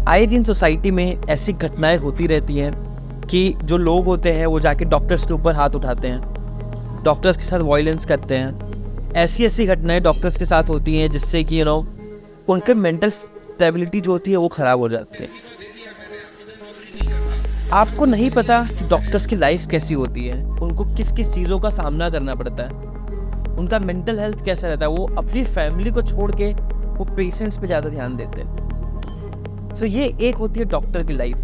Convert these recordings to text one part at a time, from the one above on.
आए दिन सोसाइटी में ऐसी घटनाएं होती रहती हैं कि जो लोग होते हैं वो जाके डॉक्टर्स के ऊपर हाथ उठाते हैं, डॉक्टर्स के साथ वायलेंस करते हैं। ऐसी ऐसी घटनाएं डॉक्टर्स के साथ होती हैं जिससे कि उनके मेंटल स्टेबिलिटी जो होती है वो ख़राब हो जाती है। आपको नहीं पता कि डॉक्टर्स की लाइफ कैसी होती है, उनको किस किस चीज़ों का सामना करना पड़ता है, उनका मेंटल हेल्थ कैसा रहता है। वो अपनी फैमिली को छोड़ के वो पेशेंट्स पे ज़्यादा ध्यान देते हैं। तो ये एक होती है डॉक्टर की लाइफ,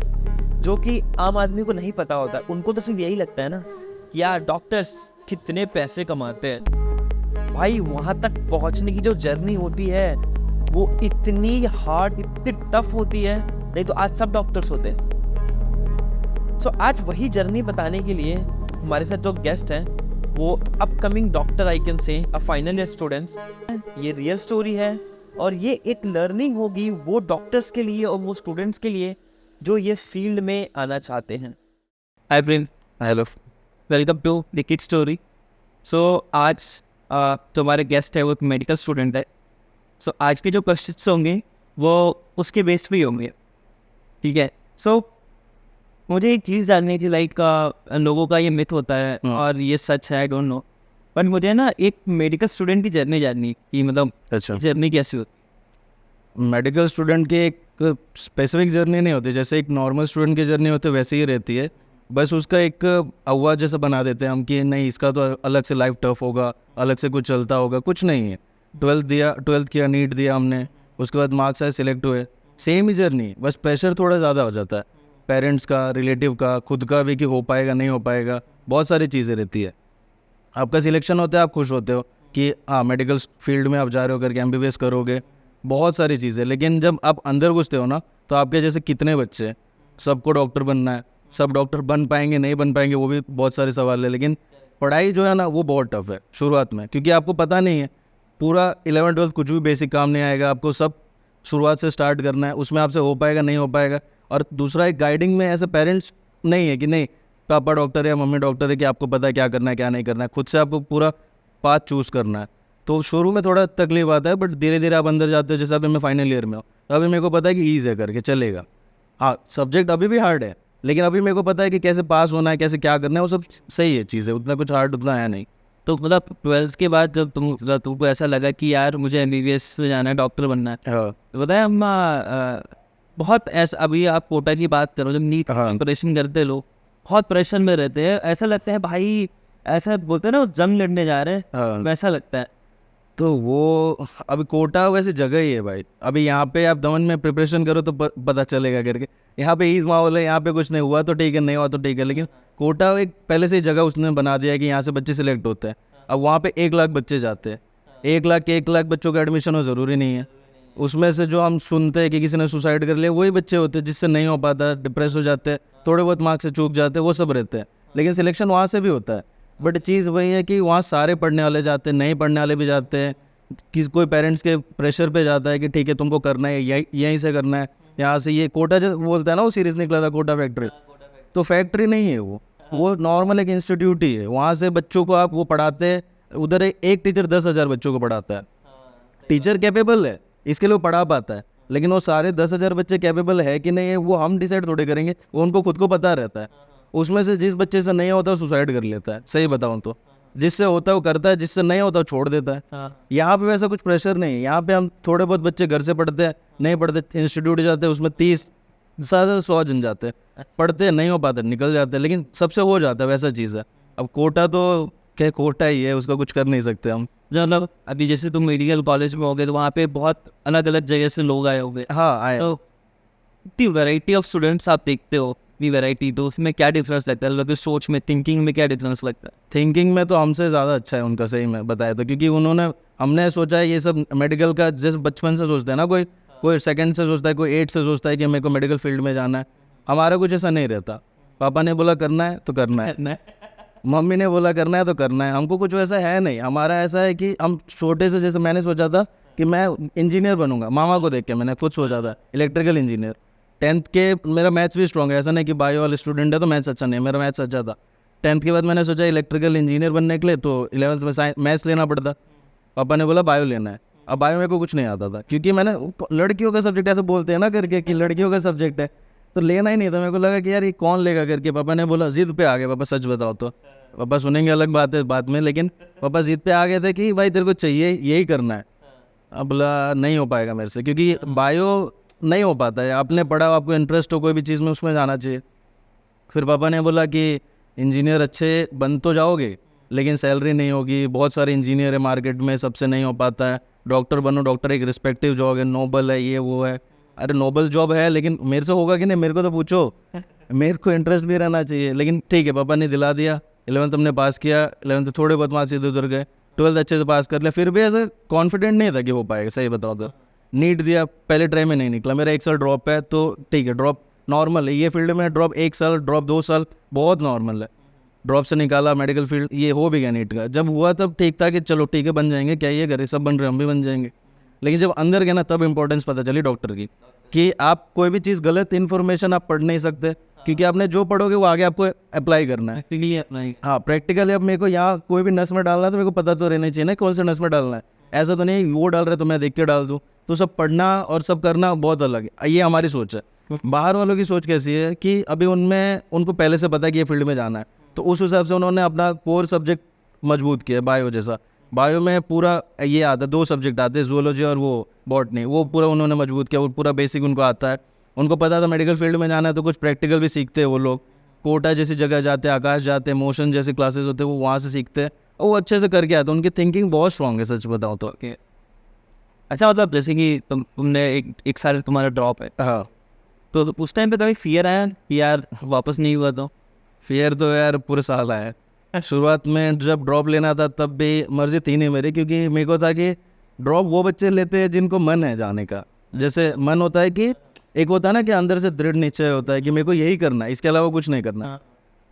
जो कि आम आदमी को नहीं पता होता। उनको तो सिर्फ यही लगता है ना कि यार डॉक्टर्स कितने पैसे कमाते हैं। भाई वहाँ तक पहुँचने की जो जर्नी होती है वो इतनी हार्ड, इतनी टफ होती है, नहीं तो आज सब डॉक्टर्स होते हैं। सो आज वही जर्नी बताने के लिए हमारे साथ जो गेस्ट हैं वो upcoming doctor, I can say a final year students. ये रियल स्टोरी है और ये एक लर्निंग होगी वो डॉक्टर्स के लिए और वो स्टूडेंट्स के लिए जो ये फील्ड में आना चाहते हैं। Hi friend, hello. Welcome to the kid story. So आज जो हमारे गेस्ट है वो एक मेडिकल स्टूडेंट है। सो आज के जो क्वेश्चंस होंगे वो उसके बेस पे ही होंगे, ठीक है। सो मुझे एक चीज़ जाननी थी, लाइक लोगों का ये मिथ होता है और ये सच है, आई डोंट नो, बट मुझे ना एक मेडिकल स्टूडेंट की जर्नी जाननी कि मतलब अच्छा, जर्नी कैसी होती मेडिकल स्टूडेंट की एक स्पेसिफिक जर्नी नहीं होती। जैसे एक नॉर्मल स्टूडेंट की जर्नी होती है वैसे ही रहती है। बस उसका एक अव्वा जैसा बना देते हैं हम कि नहीं इसका तो अलग से लाइफ टफ होगा, अलग से कुछ चलता होगा। कुछ नहीं है। 12th किया, नीट दिया हमने, उसके बाद मार्क्स आए, सिलेक्ट हुए, सेम ही जर्नी। बस प्रेशर थोड़ा ज़्यादा हो जाता है, पेरेंट्स का, रिलेटिव का, खुद का भी कि हो पाएगा नहीं हो पाएगा, बहुत सारी चीज़ें रहती है। आपका सिलेक्शन होता है, आप खुश होते हो कि हाँ मेडिकल फील्ड में आप जा रहे हो करके MBBS करोगे, बहुत सारी चीज़ें। लेकिन जब आप अंदर घुसते हो ना तो आपके जैसे कितने बच्चे, सबको डॉक्टर बनना है, सब डॉक्टर बन पाएंगे नहीं बन पाएंगे वो भी बहुत सारे सवाल है। लेकिन पढ़ाई जो है ना वो बहुत टफ है शुरुआत में, क्योंकि आपको पता नहीं है। पूरा 11th-12th कुछ भी बेसिक काम नहीं आएगा, आपको सब शुरुआत से स्टार्ट करना है। उसमें आपसे हो पाएगा नहीं हो पाएगा। और दूसरा एक गाइडिंग में ऐसे पेरेंट्स नहीं है कि नहीं पापा डॉक्टर है या मम्मी डॉक्टर है कि आपको पता है क्या करना है क्या नहीं करना है। खुद से आपको पूरा पाथ चूज़ करना है। तो शुरू में थोड़ा तकलीफ आता है, बट धीरे धीरे आप अंदर जाते हो। जैसे अभी मैं फाइनल ईयर में हूँ तो अभी मेरे को पता है कि ईज़ है करके चलेगा। हाँ सब्जेक्ट अभी भी हार्ड है, लेकिन अभी मेरे को पता है कि कैसे पास होना है, कैसे क्या करना है, वो सब सही है चीज़ें। उतना कुछ हार्ड उतना है नहीं। तो मतलब 12th के बाद जब तुमको ऐसा लगा कि यार मुझे MBBS में जाना है, डॉक्टर बनना है, हाँ तो बताया हम बहुत ऐसा, अभी आप कोटा की बात करो, जब नीट हाँ प्रिपरेशन करते लोग बहुत प्रेशर में रहते हैं। ऐसा लगता है भाई, ऐसा बोलते हैं ना वो जंग लड़ने जा रहे हैं, हाँ। वैसा लगता है। तो वो अभी कोटा वैसे जगह ही है भाई। अभी यहाँ पे आप दमन में प्रिपरेशन करो तो पता चलेगा करके। यहाँ पे ईज माहौल है, यहाँ पे कुछ नहीं हुआ तो ठीक है, नहीं हुआ तो ठीक है। लेकिन कोटा एक पहले से ही जगह उसने बना दिया है कि यहाँ से बच्चे सिलेक्ट होते हैं। अब वहाँ पे 1 लाख बच्चे जाते हैं, 1 लाख बच्चों का एडमिशन हो ज़रूरी नहीं है। उसमें से जो हम सुनते हैं कि किसी ने सुसाइड कर लिया, वही बच्चे होते हैं जिससे नहीं हो पाता, डिप्रेस हो जाते हैं, थोड़े बहुत मार्क्स से चूक जाते हैं, वो सब रहते हैं। लेकिन सिलेक्शन वहाँ से भी होता है। बट चीज़ वही है कि वहाँ सारे पढ़ने वाले जाते हैं, नहीं पढ़ने वाले भी जाते हैं। कोई पेरेंट्स के प्रेशर पे जाता है कि ठीक है तुमको करना है, यहीं से करना है, यहाँ से। ये कोटा जो बोलता है ना, वो सीरीज निकला था कोटा फैक्ट्री, तो फैक्ट्री नहीं है वो नॉर्मल एक इंस्टीट्यूट ही है। वहाँ से बच्चों को आप वो पढ़ाते हैं। उधर एक टीचर 10,000 बच्चों को पढ़ाता है। टीचर कैपेबल है, इसके लिए वो पढ़ा पाता है। लेकिन वो सारे 10,000 बच्चे कैपेबल है कि नहीं है वो हम डिसाइड थोड़े करेंगे, वो उनको खुद को पता रहता है। उसमें से जिस बच्चे से नहीं होता वो सुसाइड कर लेता है, सही बताऊँ तो। जिससे होता है वो करता है, जिससे नहीं होता वो छोड़ देता है। यहाँ पे वैसा कुछ प्रेशर नहीं है। यहाँ पे हम थोड़े बहुत बच्चे घर से पढ़ते हैं, नहीं पढ़ते, इंस्टीट्यूट जाते हैं, उसमें 30 ज़्यादा 100 जन जाते हैं, पढ़ते हैं, नहीं हो पाते, निकल जाते हैं। लेकिन सबसे हो जाता है, वैसा चीज़ है। अब कोटा तो क्या कोटा ही है, उसका कुछ कर नहीं सकते हम। मतलब अभी जैसे तुम मेडिकल कॉलेज में हो गए तो वहाँ पे बहुत अलग अलग जगह से लोग आए होंगे, हाँ आए। तो इतनी वैरायटी ऑफ स्टूडेंट्स आप देखते हो, इतनी वैरायटी, तो उसमें क्या डिफरेंस लगता है? मतलब सोच में, थिंकिंग में क्या डिफरेंस लगता है? थिंकिंग में तो हमसे ज़्यादा अच्छा है उनका, सही में बताया तो। क्योंकि उन्होंने, हमने सोचा है ये सब मेडिकल का, जैसे बचपन से सोचते हैं ना, कोई सेकंड से सोचता है, कोई 8 से सोचता है कि मेरे को मेडिकल फील्ड में जाना है। हमारा कुछ ऐसा नहीं रहता। पापा ने बोला करना है तो करना है, मम्मी ने बोला करना है तो करना है। हमको कुछ वैसा है नहीं। हमारा ऐसा है कि हम छोटे से, जैसे मैंने सोचा था कि मैं इंजीनियर बनूंगा, मामा को देख के मैंने खुद सोचा था इलेक्ट्रिकल इंजीनियर। 10th के मेरा मैथ्स भी स्ट्रॉन्ग है, ऐसा नहीं कि बायो वाले स्टूडेंट है तो मैथ्स अच्छा नहीं है, मेरा मैथ्स अच्छा था। 10th के बाद मैंने सोचा इलेक्ट्रिकल इंजीनियर बनने के लिए, तो 11th में मैथ्स लेना पड़ता। पापा ने बोला बायो लेना है, अब बायो मेरे को कुछ नहीं आता था, क्योंकि मैंने लड़कियों का सब्जेक्ट ऐसे बोलते हैं ना करके कि लड़कियों का सब्जेक्ट है, तो लेना ही नहीं था। मेरे को लगा कि यार ये कौन लेगा करके। पापा ने बोला, जिद पे आ गए पापा, सच बताओ तो। पापा सुनेंगे अलग बात है बाद में, लेकिन पापा जिद पे आ गए थे कि भाई तेरे को चाहिए यही करना है। अब बोला नहीं हो पाएगा मेरे से, क्योंकि बायो नहीं हो पाता है। आपने पढ़ा, आपको इंटरेस्ट हो कोई भी चीज़ में, उसमें जाना चाहिए। फिर पापा ने बोला कि इंजीनियर अच्छे बन तो जाओगे लेकिन सैलरी नहीं होगी, बहुत सारे इंजीनियर है मार्केट में, सबसे नहीं हो पाता है। डॉक्टर बनो, डॉक्टर एक रिस्पेक्टिव जॉब है, नोबल है, ये वो है। अरे नोबल जॉब है लेकिन मेरे से होगा कि नहीं, मेरे को तो पूछो। मेरे को इंटरेस्ट भी रहना चाहिए। लेकिन ठीक है, पापा ने दिला दिया। 11th हमने पास किया, 11th थोड़े बहुत मार्क्स इधर उधर गए, 12th अच्छे से पास कर लिया। फिर भी ऐसा कॉन्फिडेंट नहीं था कि हो पाएगा, सही बताओ तो। नीट दिया, पहले ट्राई में नहीं निकला, मेरा 1 साल ड्रॉप है, तो ठीक है ड्रॉप नॉर्मल है ये फील्ड में। ड्रॉप 1 साल, ड्रॉप 2 साल बहुत नॉर्मल है। ड्रॉप से निकाला, मेडिकल फील्ड ये हो भी गया नीट का। जब हुआ तब ठीक था कि चलो ठीक है बन जाएंगे, क्या ये करे, सब बन रहे हम भी बन जाएंगे। लेकिन जब अंदर गया ना, तब इंपॉर्टेंस पता चली डॉक्टर की, कि आप कोई भी चीज़, गलत इन्फॉर्मेशन आप पढ़ नहीं सकते, क्योंकि आपने जो पढ़ोगे वो आगे आपको अप्लाई करना है। हाँ, प्रैक्टिकली अब मेरे को यहाँ कोई भी नस में डालना है तो मेरे को पता तो रहना चाहिए ना कौन से नस में डालना है। ऐसा तो नहीं वो डाल रहे तो मैं देख के डाल दूँ। तो सब पढ़ना और सब करना बहुत अलग है, ये हमारी सोच है। बाहर वालों की सोच कैसी है कि अभी उनको पहले से पता है कि ये फील्ड में जाना है, तो उस हिसाब से उन्होंने अपना कोर सब्जेक्ट मजबूत किया। बायो जैसा, बायो में पूरा ये आता है, 2 सब्जेक्ट आते हैं, जूलॉजी और वो बॉटनी, वो पूरा उन्होंने मजबूत किया। वो पूरा बेसिक उनको आता है। उनको पता था मेडिकल फील्ड में जाना है तो कुछ प्रैक्टिकल भी सीखते हैं वो लोग। कोटा जैसी जगह जाते हैं, आकाश जाते हैं, मोशन जैसे क्लासेस होते हैं, वो वहाँ से सीखते हैं और वो अच्छे से करके आते हैं। उनकी थिंकिंग बहुत स्ट्रॉन्ग है, सच बताऊँ तो। अच्छा, मतलब जैसे कि तुमने एक साल तुम्हारा ड्रॉप है, हाँ, तो उस टाइम पे कभी फियर आया कि यार वापस नहीं हुआ तो? फियर तो यार पूरे साल आया। शुरुआत में जब ड्रॉप लेना था तब भी मर्जी थी नहीं मेरी, क्योंकि मेरे को था कि ड्रॉप वो बच्चे लेते हैं जिनको मन है जाने का। जैसे मन होता है कि एक होता है ना कि अंदर से दृढ़ निश्चय होता है कि मेरे को यही करना है, इसके अलावा कुछ नहीं करना।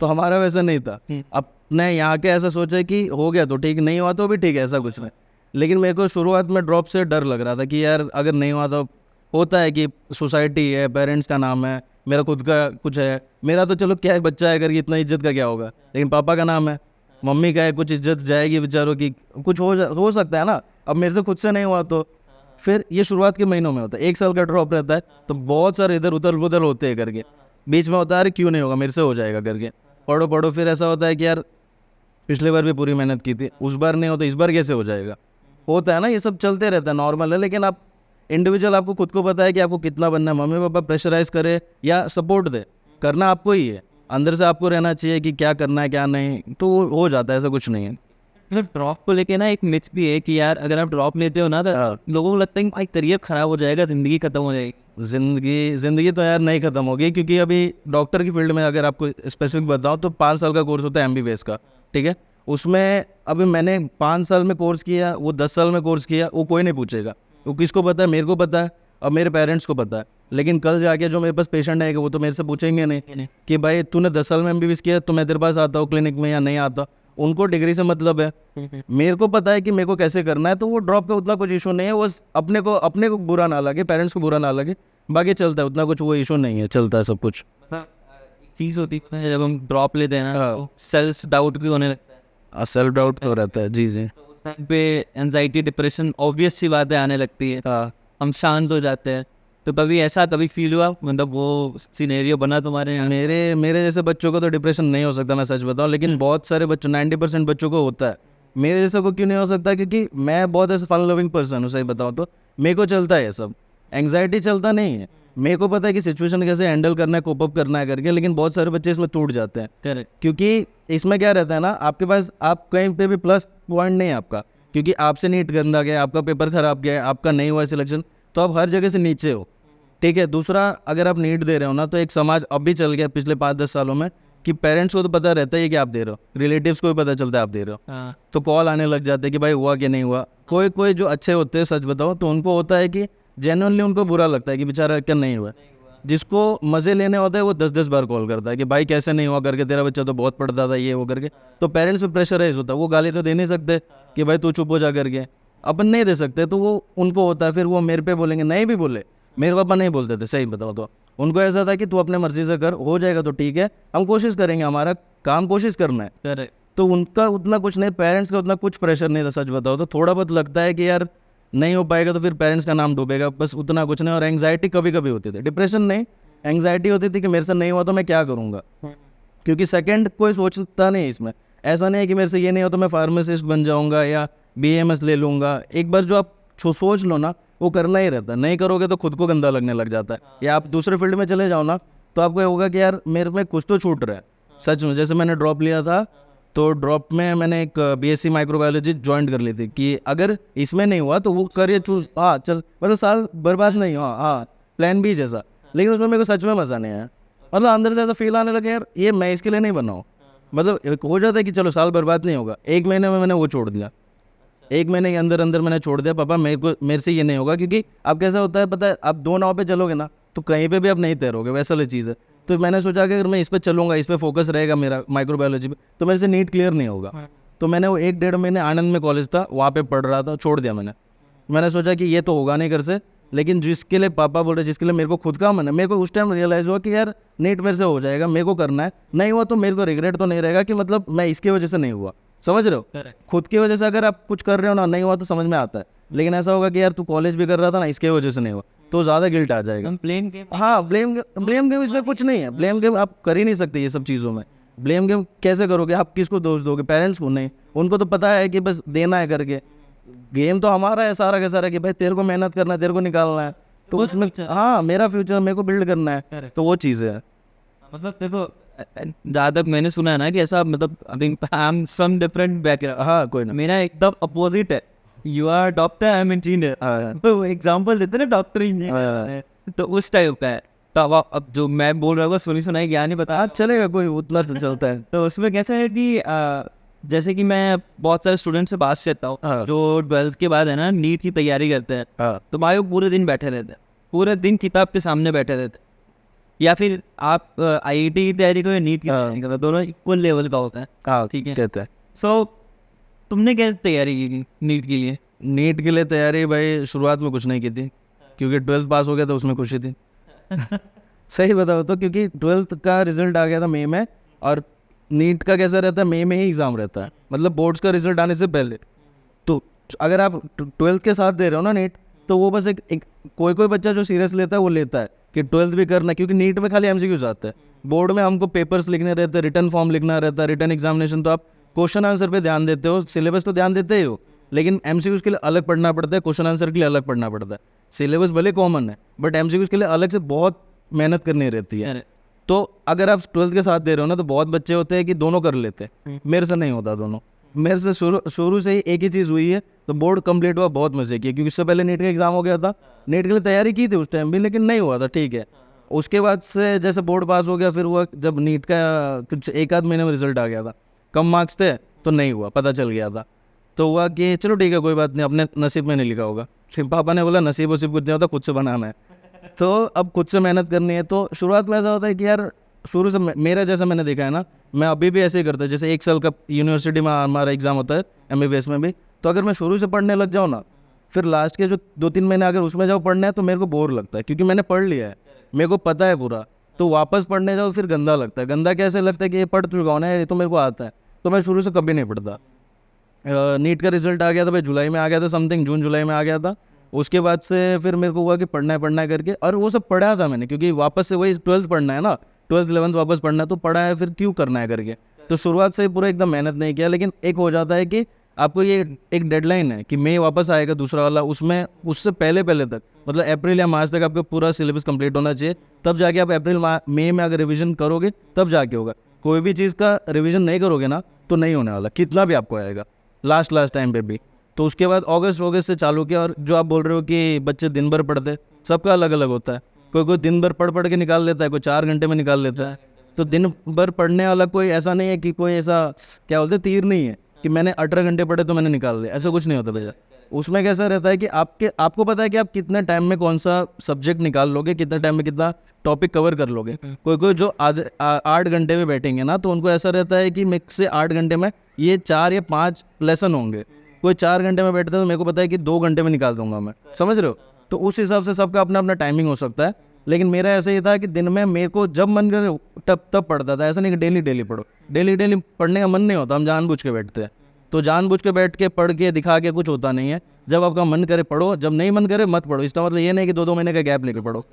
तो हमारा वैसा नहीं था। अपने यहाँ के ऐसा सोचा कि हो गया तो ठीक, नहीं हुआ तो भी ठीक है, ऐसा कुछ नहीं। लेकिन मेरे को शुरुआत में ड्रॉप से डर लग रहा था कि यार अगर नहीं हुआ तो होता है कि सोसाइटी है, पेरेंट्स का नाम है, मेरा खुद का कुछ है। मेरा तो चलो क्या है, बच्चा है करके इतना इज्जत का क्या होगा, लेकिन पापा का नाम है, मम्मी का है, कुछ इज्जत जाएगी बेचारों की, कुछ हो सकता है ना। अब मेरे से खुद से नहीं हुआ तो फिर ये शुरुआत के महीनों में होता है। 1 साल का ड्रॉप रहता है तो बहुत सारे इधर उधर उधर होते हैं करके। बीच में होता है अरे क्यों नहीं होगा, मेरे से हो जाएगा करके, पढ़ो पढ़ो। फिर ऐसा होता है कि यार पिछले बार भी पूरी मेहनत की थी, उस बार नहीं होता, इस बार कैसे हो जाएगा। होता है ना, ये सब चलते रहता है, नॉर्मल है। लेकिन आप इंडिविजुअल, आपको खुद को पता है कि आपको कितना बनना है। मम्मी पापा प्रेशराइज करे या सपोर्ट दे, करना आपको ही है। अंदर से आपको रहना चाहिए कि क्या करना है क्या नहीं, तो हो जाता है, ऐसा कुछ नहीं है। मतलब ड्रॉप को लेके ना एक मिथ भी है कि यार अगर आप ड्रॉप लेते हो ना तो लोगों को लगता है कि भाई करियर खराब हो जाएगा, जिंदगी खत्म हो जाएगी। ज़िंदगी तो यार नहीं ख़त्म होगी, क्योंकि अभी डॉक्टर की फील्ड में अगर आपको स्पेसिफिक बताऊँ तो 5 साल का कोर्स होता है MBBS का, ठीक है। उसमें अभी मैंने 5 साल में कोर्स किया, वो 10 साल में कोर्स किया, वो कोई नहीं पूछेगा। वो किसको पता है, मेरे को पता है और मेरे पेरेंट्स को पता है। लेकिन कल जाके जो मेरे पास पेशेंट आएगा वो तो मेरे से पूछेंगे नहीं कि भाई तूने 10 साल में MBBS किया तो मैं तेरे पास आता हूँ क्लिनिक में या नहीं आता। उनको डिग्री से मतलब है, मेरे को पता है कि मेरे को कैसे करना है। तो वो ड्रॉप का उतना कुछ इशू नहीं है। वो अपने को बुरा ना लगे, पेरेंट्स को बुरा ना लगे, बाकी चलता है, उतना कुछ वो इशू नहीं है, चलता है सब कुछ। एक चीज़ होती है जब हम ड्रॉप लेते हैं ना तो सेल्फ डाउट भी होने लगता है। सेल्फ डाउट तो रहता है, जी जी। तो उस टाइम पे एनजाइटी, डिप्रेशन ऑब्वियस सी बातें आने लगती है, हम शांत हो जाते हैं। तो कभी फील हुआ, मतलब वो सिनेरियो बना तुम्हारे यहाँ? मेरे जैसे बच्चों को तो डिप्रेशन नहीं हो सकता, मैं सच बताऊं, लेकिन बहुत सारे बच्चों, 90% बच्चों को होता है। मेरे जैसे को क्यों नहीं हो सकता, क्योंकि मैं बहुत ऐसा फन लविंग पर्सन हूँ, सही बताऊँ तो। मेरे को चलता है ये सब, एंग्जाइटी चलता नहीं है। मेरे को पता है कि सिचुएशन कैसे हैंडल करना है, कोप अप करना है करके। लेकिन बहुत सारे बच्चे इसमें टूट जाते हैं। करेक्ट। क्योंकि इसमें क्या रहता है ना, आपके पास आप कहीं पे भी प्लस पॉइंट नहीं है आपका, क्योंकि आपसे नीट करना गया, आपका पेपर खराब गया, आपका नहीं हुआ सिलेक्शन, तो आप हर जगह से नीचे हो, ठीक है। दूसरा, अगर आप नीट दे रहे हो ना, तो एक समाज अब भी चल गया पिछले 5-10 सालों में कि पेरेंट्स को तो पता रहता है कि आप दे रहे हो, रिलेटिव्स को भी पता चलता है आप दे रहे हो। तो कॉल आने लग जाते हैं कि भाई हुआ कि नहीं हुआ। कोई जो अच्छे होते हैं, सच बताओ तो, उनको होता है कि जेन्युइनली उनको बुरा लगता है कि बेचारा क्या नहीं हुआ। जिसको मज़े लेने होता है वो 10-10 बार कॉल करता है कि भाई कैसे नहीं हुआ करके, तेरा बच्चा तो बहुत पढ़ता था, ये वो करके। तो पेरेंट्स पे प्रेशराइज होता है, वो गाली तो दे नहीं सकते कि भाई तू चुप हो जा करके, अपन नहीं दे सकते। तो वो उनको होता है, फिर वो मेरे पे बोलेंगे, नहीं भी बोले, मेरे पापा नहीं बोलते थे, सही बताओ तो। उनको ऐसा था कि तू अपने मर्जी से कर, हो जाएगा तो ठीक है, हम कोशिश करेंगे, हमारा काम कोशिश करना है। करेक्ट। तो उनका उतना कुछ नहीं, पेरेंट्स का उतना कुछ प्रेशर नहीं था, सच बताओ तो। थोड़ा बहुत लगता है कि यार नहीं हो पाएगा तो फिर पेरेंट्स का नाम डूबेगा, बस उतना कुछ नहीं। और एंग्जाइटी कभी कभी होती थी, डिप्रेशन नहीं, एंग्जाइटी होती थी कि मेरे से नहीं हुआ तो मैं क्या करूँगा, क्योंकि सेकंड कोई सोचता नहीं इसमें। ऐसा नहीं है कि मेरे से ये नहीं हो तो मैं फार्मासिस्ट बन जाऊंगा या BAMS ले लूँगा। एक बार जो आप सोच लो ना, वो करना ही रहता है। नहीं करोगे तो खुद को गंदा लगने लग जाता है। या आप दूसरे फील्ड में चले जाओ ना, तो आपको ये होगा कि यार मेरे में कुछ तो छूट रहा है सच में। जैसे मैंने ड्रॉप लिया था, तो ड्रॉप में मैंने एक BSc माइक्रोबायोलॉजी ज्वाइन कर ली थी कि अगर इसमें नहीं हुआ तो वो करियर चूज, हाँ चल, मतलब साल बर्बाद नहीं हुआ, हाँ प्लान बी जैसा। लेकिन उसमें मेरे को सच में मज़ा नहीं आया। मतलब अंदर से ऐसा फील आने लगा यार ये मैं इसके लिए नहीं बना हूँ। मतलब एक हो जाता है कि चलो साल बर्बाद नहीं होगा, 1 महीने में मैंने वो छोड़ दिया। 1 महीने के अंदर अंदर मैंने छोड़ दिया, पापा मेरे से ये नहीं होगा। क्योंकि अब कैसा होता है पता है, आप 2 नाव पे चलोगे ना तो कहीं पे भी आप नहीं तैरोगे, वैसा वाली चीज़ है। तो मैंने सोचा कि अगर मैं इस पे चलूँगा, इस पे फोकस रहेगा मेरा माइक्रोबायोलॉजी पे, तो मेरे से नीट क्लियर नहीं होगा। तो मैंने वो 1-1.5 महीने आनंद में कॉलेज था वहाँ पे पढ़ रहा था, छोड़ दिया मैंने सोचा कि ये तो होगा नहीं घर से। लेकिन जिसके लिए पापा बोल रहे, जिसके लिए मेरे को खुद का मन है, मेरे को उस टाइम रियलाइज़ हुआ कि यार नीट मेरे से हो जाएगा, मेरे को करना है। नहीं हुआ तो मेरे को रिग्रेट तो नहीं रहेगा कि मतलब मैं इसकी वजह से नहीं हुआ, समझ रहे हो। खुद की वजह से अगर आप कुछ कर रहे हो ना, नहीं हुआ तो समझ में आता है। लेकिन ऐसा होगा कि यार तू कॉलेज भी कर रहा था ना, इसके वजह से नहीं हुआ, तो ज़्यादा गिल्ट आ जाएगा। ब्लेम गेम, हाँ ब्लेम गेम इसमें कुछ नहीं है। ब्लेम गेम आप कर ही नहीं सकते ये सब चीज़ों में। ब्लेम गेम कैसे करोगे, आप किसको दोष दोगे, पेरेंट्स को नहीं, उनको तो पता है कि बस देना है करके। गेम तो हमारा है सारा का सारा कि भाई तेरे को मेहनत करना है, तेरे को निकालना है, तो उसमें हाँ मेरा फ्यूचर मेरे को बिल्ड करना है, तो वो चीज़ है। मतलब देखो जहाँ तक मैंने सुना है ना कि ऐसा, मतलब I am some different background, हाँ कोई ना, मेरा एकदम अपोजिट है। You are doctor, I am engineer. तो एग्जांपल देते ना डॉक्टर इंजीनियर, तो उस टाइप का है। तो अब जो मैं बोल रहा हूँ सुनी सुनाई ज्ञान ही बता चलेगा, कोई उतना तो चलता है। तो उसमें कैसा है कि जैसे कि मैं बहुत सारे स्टूडेंट से बात करता हूँ हाँ। जो 12th के बाद है ना नीट की तैयारी करते हैं, हाँ तो भाई वो पूरे दिन बैठे रहते हैं, पूरे दिन किताब के सामने बैठे रहते हैं। या फिर आप IIT की तैयारी करो या नीट की तैयारी करो, दोनों इक्वल लेवल का होता है। हाँ ठीक है, कहते हैं। सो तुमने कैसे तैयारी की नीट के लिए? नीट के लिए तैयारी भाई शुरुआत में कुछ नहीं की थी, क्योंकि 12th पास हो गया तो उसमें खुशी थी। सही बताओ तो, क्योंकि 12th का रिजल्ट आ गया था मई में, और नीट का कैसा रहता है, मई में ही एग्ज़ाम रहता है, मतलब बोर्ड्स का रिजल्ट आने से पहले। तो अगर आप 12th के साथ दे रहे हो ना नीट, तो वो बस एक कोई बच्चा जो सीरियस लेता है वो लेता है कि 12th भी करना, क्योंकि नीट में खाली MCQs आते हैं। बोर्ड में हमको पेपर्स लिखने रहते हैं, रिटर्न फॉर्म लिखना रहता है, रिटर्न एग्जामिनेशन। तो आप क्वेश्चन आंसर पे ध्यान देते हो, सिलेबस तो ध्यान देते ही हो, लेकिन MCQs के लिए अलग पढ़ना पड़ता है, क्वेश्चन आंसर के लिए अलग पढ़ना पड़ता है। सिलेबस भले कॉमन है, बट MCQs के लिए अलग से बहुत मेहनत करनी रहती है। तो अगर आप 12th के साथ दे रहे हो ना, तो बहुत बच्चे होते हैं कि दोनों कर लेते हैं। मेरे से नहीं होता दोनों, मेरे से शुरू से ही एक ही चीज़ हुई है। तो बोर्ड कंप्लीट हुआ, बहुत मजे किए, क्योंकि उससे पहले नीट का एग्ज़ाम हो गया था। नीट के लिए तैयारी की थी उस टाइम भी, लेकिन नहीं हुआ था, ठीक है। उसके बाद से जैसे बोर्ड पास हो गया, फिर हुआ जब नीट का कुछ 1 आध महीने में रिजल्ट आ गया था, कम मार्क्स थे तो नहीं हुआ, पता चल गया था। तो हुआ कि चलो ठीक है कोई बात नहीं, अपने नसीब में नहीं लिखा होगा। फिर पापा ने बोला नसीब वसीब कुछ नहीं होता, खुद से बनाना है। तो अब खुद से मेहनत करनी है। तो शुरुआत में ऐसा होता है कि यार शुरू से मेरा जैसा मैंने देखा है ना, मैं अभी भी ऐसे ही करता है। जैसे 1 साल का यूनिवर्सिटी में हमारा एग्ज़ाम होता है, MBBS में भी, तो अगर मैं शुरू से पढ़ने लग जाऊँ ना, फिर लास्ट के जो 2-3 महीने अगर उसमें जाओ पढ़ने है, तो मेरे को बोर लगता है, क्योंकि मैंने पढ़ लिया है, मेरे को पता है पूरा। तो वापस पढ़ने जाओ फिर गंदा लगता है। गंदा कैसे लगता है कि ये पढ़ चुका हूँ ना, ये तो मेरे को आता है, तो मैं शुरू से कभी नहीं पढ़ता। नीट का रिजल्ट आ गया था भाई, जुलाई में आ गया था, समथिंग जून जुलाई में आ गया था। उसके बाद से फिर मेरे को हुआ कि पढ़ना है करके, और वो सब पढ़ा था मैंने, क्योंकि वापस से वही 12th पढ़ना है ना, 12th 11th वापस पढ़ना है, तो पढ़ा है, फिर क्यों करना है करके। तो शुरुआत से पूरा एकदम मेहनत नहीं किया। लेकिन एक हो जाता है कि आपको ये एक डेडलाइन है कि मई वापस आएगा दूसरा वाला, उसमें उससे पहले तक, मतलब अप्रैल या मार्च तक आपका पूरा सिलेबस कंप्लीट होना चाहिए। तब जाके आप अप्रैल मई में अगर रिवीजन करोगे तब जाके होगा। कोई भी चीज़ का रिवीजन नहीं करोगे ना, तो नहीं होने वाला, कितना भी आपको आएगा लास्ट टाइम पे भी। तो उसके बाद अगस्त से चालू किया। और जो आप बोल रहे हो कि बच्चे दिन भर पढ़ते, सबका अलग अलग होता है। कोई दिन भर पढ़ के निकाल लेता है, कोई 4 घंटे में निकाल लेता है। तो दिन भर पढ़ने वाला कोई ऐसा नहीं है कि कोई ऐसा क्या बोलते तीर नहीं है कि मैंने 18 घंटे पढ़े तो मैंने निकाल दिया, ऐसा कुछ नहीं होता भैया। उसमें कैसा रहता है कि आपको पता है कि आप कितने टाइम में कौन सा सब्जेक्ट निकाल लोगे, कितने टाइम में कितना टॉपिक कवर कर लोगे। कोई जो 8 घंटे में बैठेंगे ना, तो उनको ऐसा रहता है कि मेरे से 8 घंटे में ये 4 या 5 लेसन होंगे। कोई 4 घंटे में बैठता है तो मेरे को पता है कि 2 घंटे में निकाल दूंगा मैं, समझ रहे हो। तो उस हिसाब से सबका अपना अपना टाइमिंग हो सकता है। लेकिन मेरा ऐसा ही था कि दिन में मेरे को जब मन करे तब पढ़ता था। ऐसा नहीं कि डेली पढ़ो, डेली पढ़ने का मन नहीं होता, हम जानबूझ के बैठते हैं। तो जानबूझ के बैठ के पढ़ के दिखा के कुछ होता नहीं है। जब आपका मन करे पढ़ो, जब नहीं मन करे मत पढ़ो। इसका मतलब ये नहीं कि 2-2 महीने का गैप लेके पढ़ो।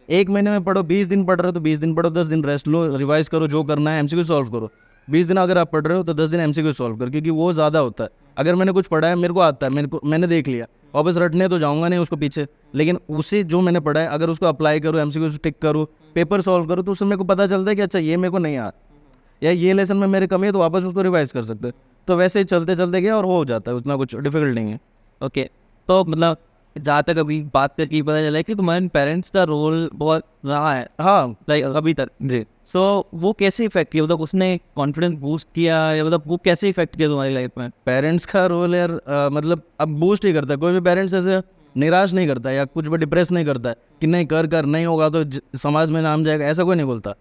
1 महीने में पढ़ो, 20 दिन पढ़ रहे हो तो 20 दिन पढ़ो, 10 दिन रेस्ट लो, रिवाइज करो, जो करना है एमसीक्यू सॉल्व करो। 20 दिन अगर आप पढ़ रहे हो तो 10 दिन एमसीक्यू सॉल्व करो, क्योंकि वो ज़्यादा होता है। अगर मैंने कुछ पढ़ा है, मेरे को आता है, मैंने देख लिया, वापस रटने तो जाऊँगा नहीं उसको पीछे, लेकिन उसी जो मैंने पढ़ा है अगर उसको अप्लाई करूँ, एमसीक्यू टिक करूँ, पेपर सॉल्व करूँ, तो उससे मेरे को पता चलता है कि अच्छा ये मेरे को नहीं आता, या ये लेसन में मेरे कमी है, तो वापस उसको रिवाइज कर सकते हैं। तो वैसे ही चलते चलते गया और हो जाता है, उतना कुछ डिफिकल्ट नहीं है। ओके, तो मतलब जहाँ तक अभी बात करके पता चला है कि तुम्हारे पेरेंट्स का रोल बहुत रहा है, हाँ लाइक अभी तक। जी। सो वो कैसे इफेक्ट किया, मतलब उसने कॉन्फिडेंस बूस्ट किया, या मतलब वो कैसे इफेक्ट किया तुम्हारी लाइफ में? पेरेंट्स का रोल यार मतलब अब बूस्ट ही करता है। कोई भी पेरेंट्स ऐसे निराश नहीं करता है या कुछ भी डिप्रेस नहीं करता है कि नहीं कर नहीं होगा तो समाज में नाम जाएगा, ऐसा कोई नहीं बोलता।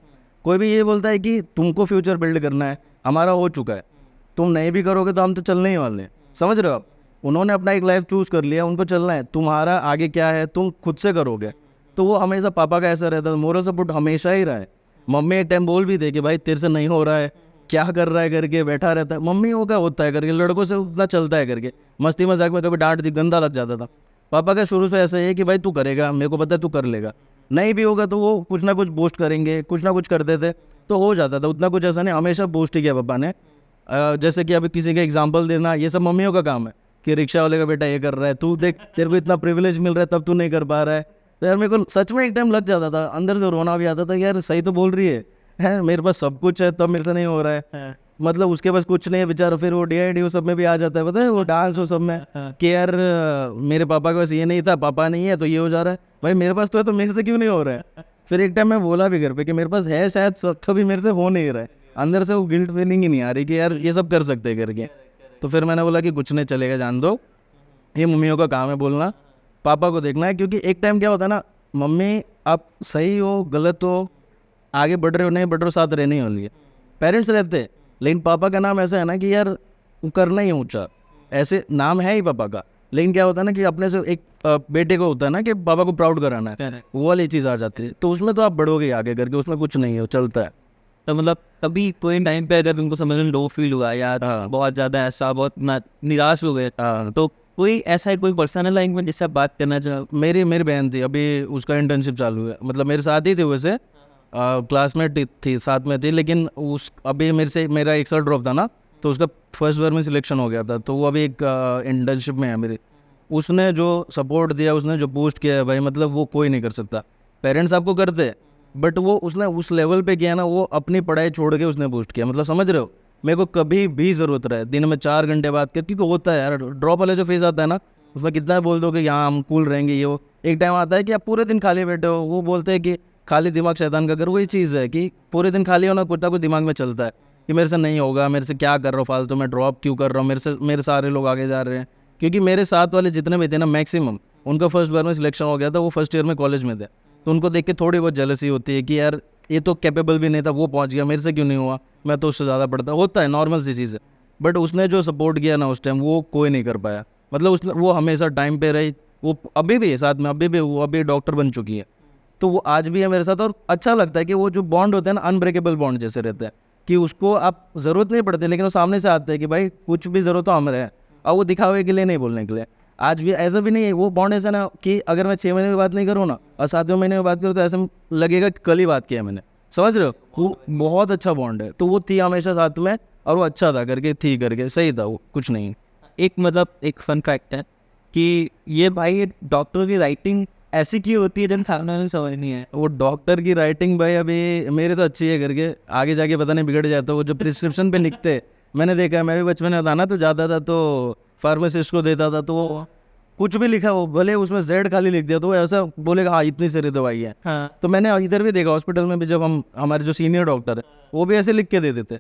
कोई भी ये बोलता है कि तुमको फ्यूचर बिल्ड करना है, हमारा हो चुका है, तुम नहीं भी करोगे तो हम तो चलने ही वाले हैं। समझ रहे हो आप? उन्होंने अपना एक लाइफ चूज़ कर लिया, उनको चलना है, तुम्हारा आगे क्या है तुम खुद से करोगे। तो वो हमेशा पापा का ऐसा रहता है, मोरल सपोर्ट हमेशा ही रहा है। मम्मी एक टाइम बोल भी दे कि भाई तेरे से नहीं हो रहा है, क्या कर रहा है करके बैठा रहता है, मम्मी वो क्या होता है करके, लड़कों से उतना चलता है करके, मस्ती मजाक में कभी डांट दी, गंदा लग जाता था। पापा का शुरू से ऐसा ही है कि भाई तू करेगा, मेरे को पता है तू कर लेगा, नहीं भी होगा तो वो कुछ ना कुछ बूस्ट करेंगे, कुछ ना कुछ करते थे तो हो जाता था। उतना कुछ ऐसा नहीं, हमेशा बूस्ट ही किया पापा ने। जैसे कि अभी किसी का एग्जाम्पल देना, ये सब मम्मियों का काम है कि रिक्शा वाले का बेटा ये कर रहा है, तू देख तेरे को इतना प्रिविलेज मिल रहा है तब तू नहीं कर पा रहा है। तो यार मेरे को सच में एक टाइम लग जाता था, अंदर से रोना भी आता था कि यार सही तो बोल रही है मेरे पास सब कुछ है तब मेरे से नहीं हो रहा है। मतलब उसके पास कुछ नहीं है बेचारा, फिर वो DID वो सब में भी आ जाता है, पता है वो डांस वो सब में कि यार मेरे पापा के पास ये नहीं था, पापा नहीं है तो ये हो जा रहा है, भाई मेरे पास तो है तो मेरे से क्यों नहीं हो रहा है। फिर एक टाइम मैं बोला भी घर पे कि मेरे पास है शायद सब, कभी मेरे से हो नहीं रहा है। अंदर से वो गिल्ट फीलिंग ही नहीं आ रही कि यार ये सब कर सकते हैं करके। तो फिर मैंने बोला कि कुछ नहीं चलेगा, जान दो, ये मम्मियों का काम है बोलना, पापा को देखना है। क्योंकि एक टाइम क्या होता है ना, मम्मी आप सही हो गलत हो, आगे बढ़ रहे हो नहीं बढ़ रहे हो, साथ रहने वाली है, पेरेंट्स रहते हैं। लेकिन पापा का नाम ऐसा है ना कि यार वो करना ही ऊँचा, ऐसे नाम है ही पापा का। लेकिन क्या होता है ना कि अपने से एक बेटे को होता है ना कि पापा को प्राउड कराना है, वो वाली चीज़ आ जाती है। तो उसमें तो आप बढ़ोगे आगे करके, उसमें कुछ नहीं है, चलता है। तो मतलब कभी कोई टाइम पे अगर उनको समझ में लो फील हुआ या हाँ। बहुत ज़्यादा ऐसा बहुत निराश हो गए, तो कोई ऐसा है कोई पर्सन है लाइफ में जिससे आप बात करना चाहो? मेरी बहन थी, अभी उसका इंटर्नशिप चालू है, मतलब मेरे साथ ही थी वैसे, क्लासमेट थी, साथ में थी, लेकिन उस अभी मेरा एक साल ड्रॉप था ना, तो उसका फर्स्ट ईयर में सिलेक्शन हो गया था, तो वो अभी एक इंटर्नशिप में है मेरी। उसने जो सपोर्ट दिया, उसने जो बूस्ट किया है भाई, मतलब वो कोई नहीं कर सकता। पेरेंट्स आपको करते हैं बट वो उसने उस लेवल पे किया ना, वो अपनी पढ़ाई छोड़ के उसने बूस्ट किया। मतलब समझ रहे हो, मेरे को कभी भी ज़रूरत रहे दिन में 4 घंटे बात कर, क्योंकि होता है यार ड्रॉप वाले जो फेज आता है ना, उसमें कितना बोल दो कि यहाँ हम कूल रहेंगे, ये वो एक टाइम आता है कि आप पूरे दिन खाली बैठे हो। वो बोलते हैं कि खाली दिमाग शैतान का घर, वही चीज़ है कि पूरे दिन खाली होना, कुछ ना कुछ दिमाग में चलता है कि मेरे से नहीं होगा, मेरे से क्या कर रहा हूँ फालतू में, ड्रॉप क्यों कर रहा हूँ, मेरे सारे लोग आगे जा रहे हैं। क्योंकि मेरे साथ वाले जितने भी थे ना, मैक्सिमम उनका फर्स्ट बार में सिलेक्शन हो गया था, वो फर्स्ट ईयर में कॉलेज में थे, तो उनको देख के थोड़ी बहुत जेलसी होती है कि यार ये तो कैपेबल भी नहीं था, वो पहुंच गया, मेरे से क्यों नहीं हुआ, मैं तो उससे ज़्यादा पढ़ता। होता है, नॉर्मल सी चीज़ है। बट उसने जो सपोर्ट किया ना उस टाइम, वो कोई नहीं कर पाया। मतलब वो हमेशा टाइम पे रही, वो अभी भी है साथ में, अभी भी वो अभी डॉक्टर बन चुकी है, तो वो आज भी है मेरे साथ। और अच्छा लगता है कि वो जो बॉन्ड होते हैं ना, अनब्रेकेबल बॉन्ड जैसे रहते हैं, कि उसको आप ज़रूरत नहीं पड़ती, लेकिन वो सामने से आते हैं कि भाई कुछ भी ज़रूरत हो हमारे है, और वो दिखावे के लिए नहीं, बोलने के लिए। आज भी ऐसा भी नहीं है, वो बॉन्ड ऐसा ना कि अगर मैं 6 महीने में बात नहीं करूँ ना और 7वें महीने में बात करूँ तो ऐसा लगेगा कि कल ही बात किया मैंने। समझ रहे हो, वो बहुत अच्छा बॉन्ड है। तो वो थी हमेशा साथ में, और वो अच्छा था करके, थी करके, सही था वो, कुछ नहीं। एक मतलब एक फन फैक्ट है कि ये भाई डॉक्टर की राइटिंग ऐसी क्यों होती है जब खाना में समझ नहीं है? वो डॉक्टर की राइटिंग भाई अभी मेरे तो अच्छी है करके, आगे जाके पता नहीं बिगड़ जाता। वो जो प्रिस्क्रिप्शन पे लिखते, मैंने देखा है, मैं भी बचपन में था ना तो जाता था तो फार्मासिस्ट को देता था, तो वो कुछ भी लिखा हो, भले उसमें Z खाली लिख दिया तो वो ऐसा बोलेगा हाँ इतनी सारी दवाई है। हाँ। तो मैंने इधर भी देखा हॉस्पिटल में भी, जब हमारे जो सीनियर डॉक्टर है वो भी ऐसे लिख के दे देते।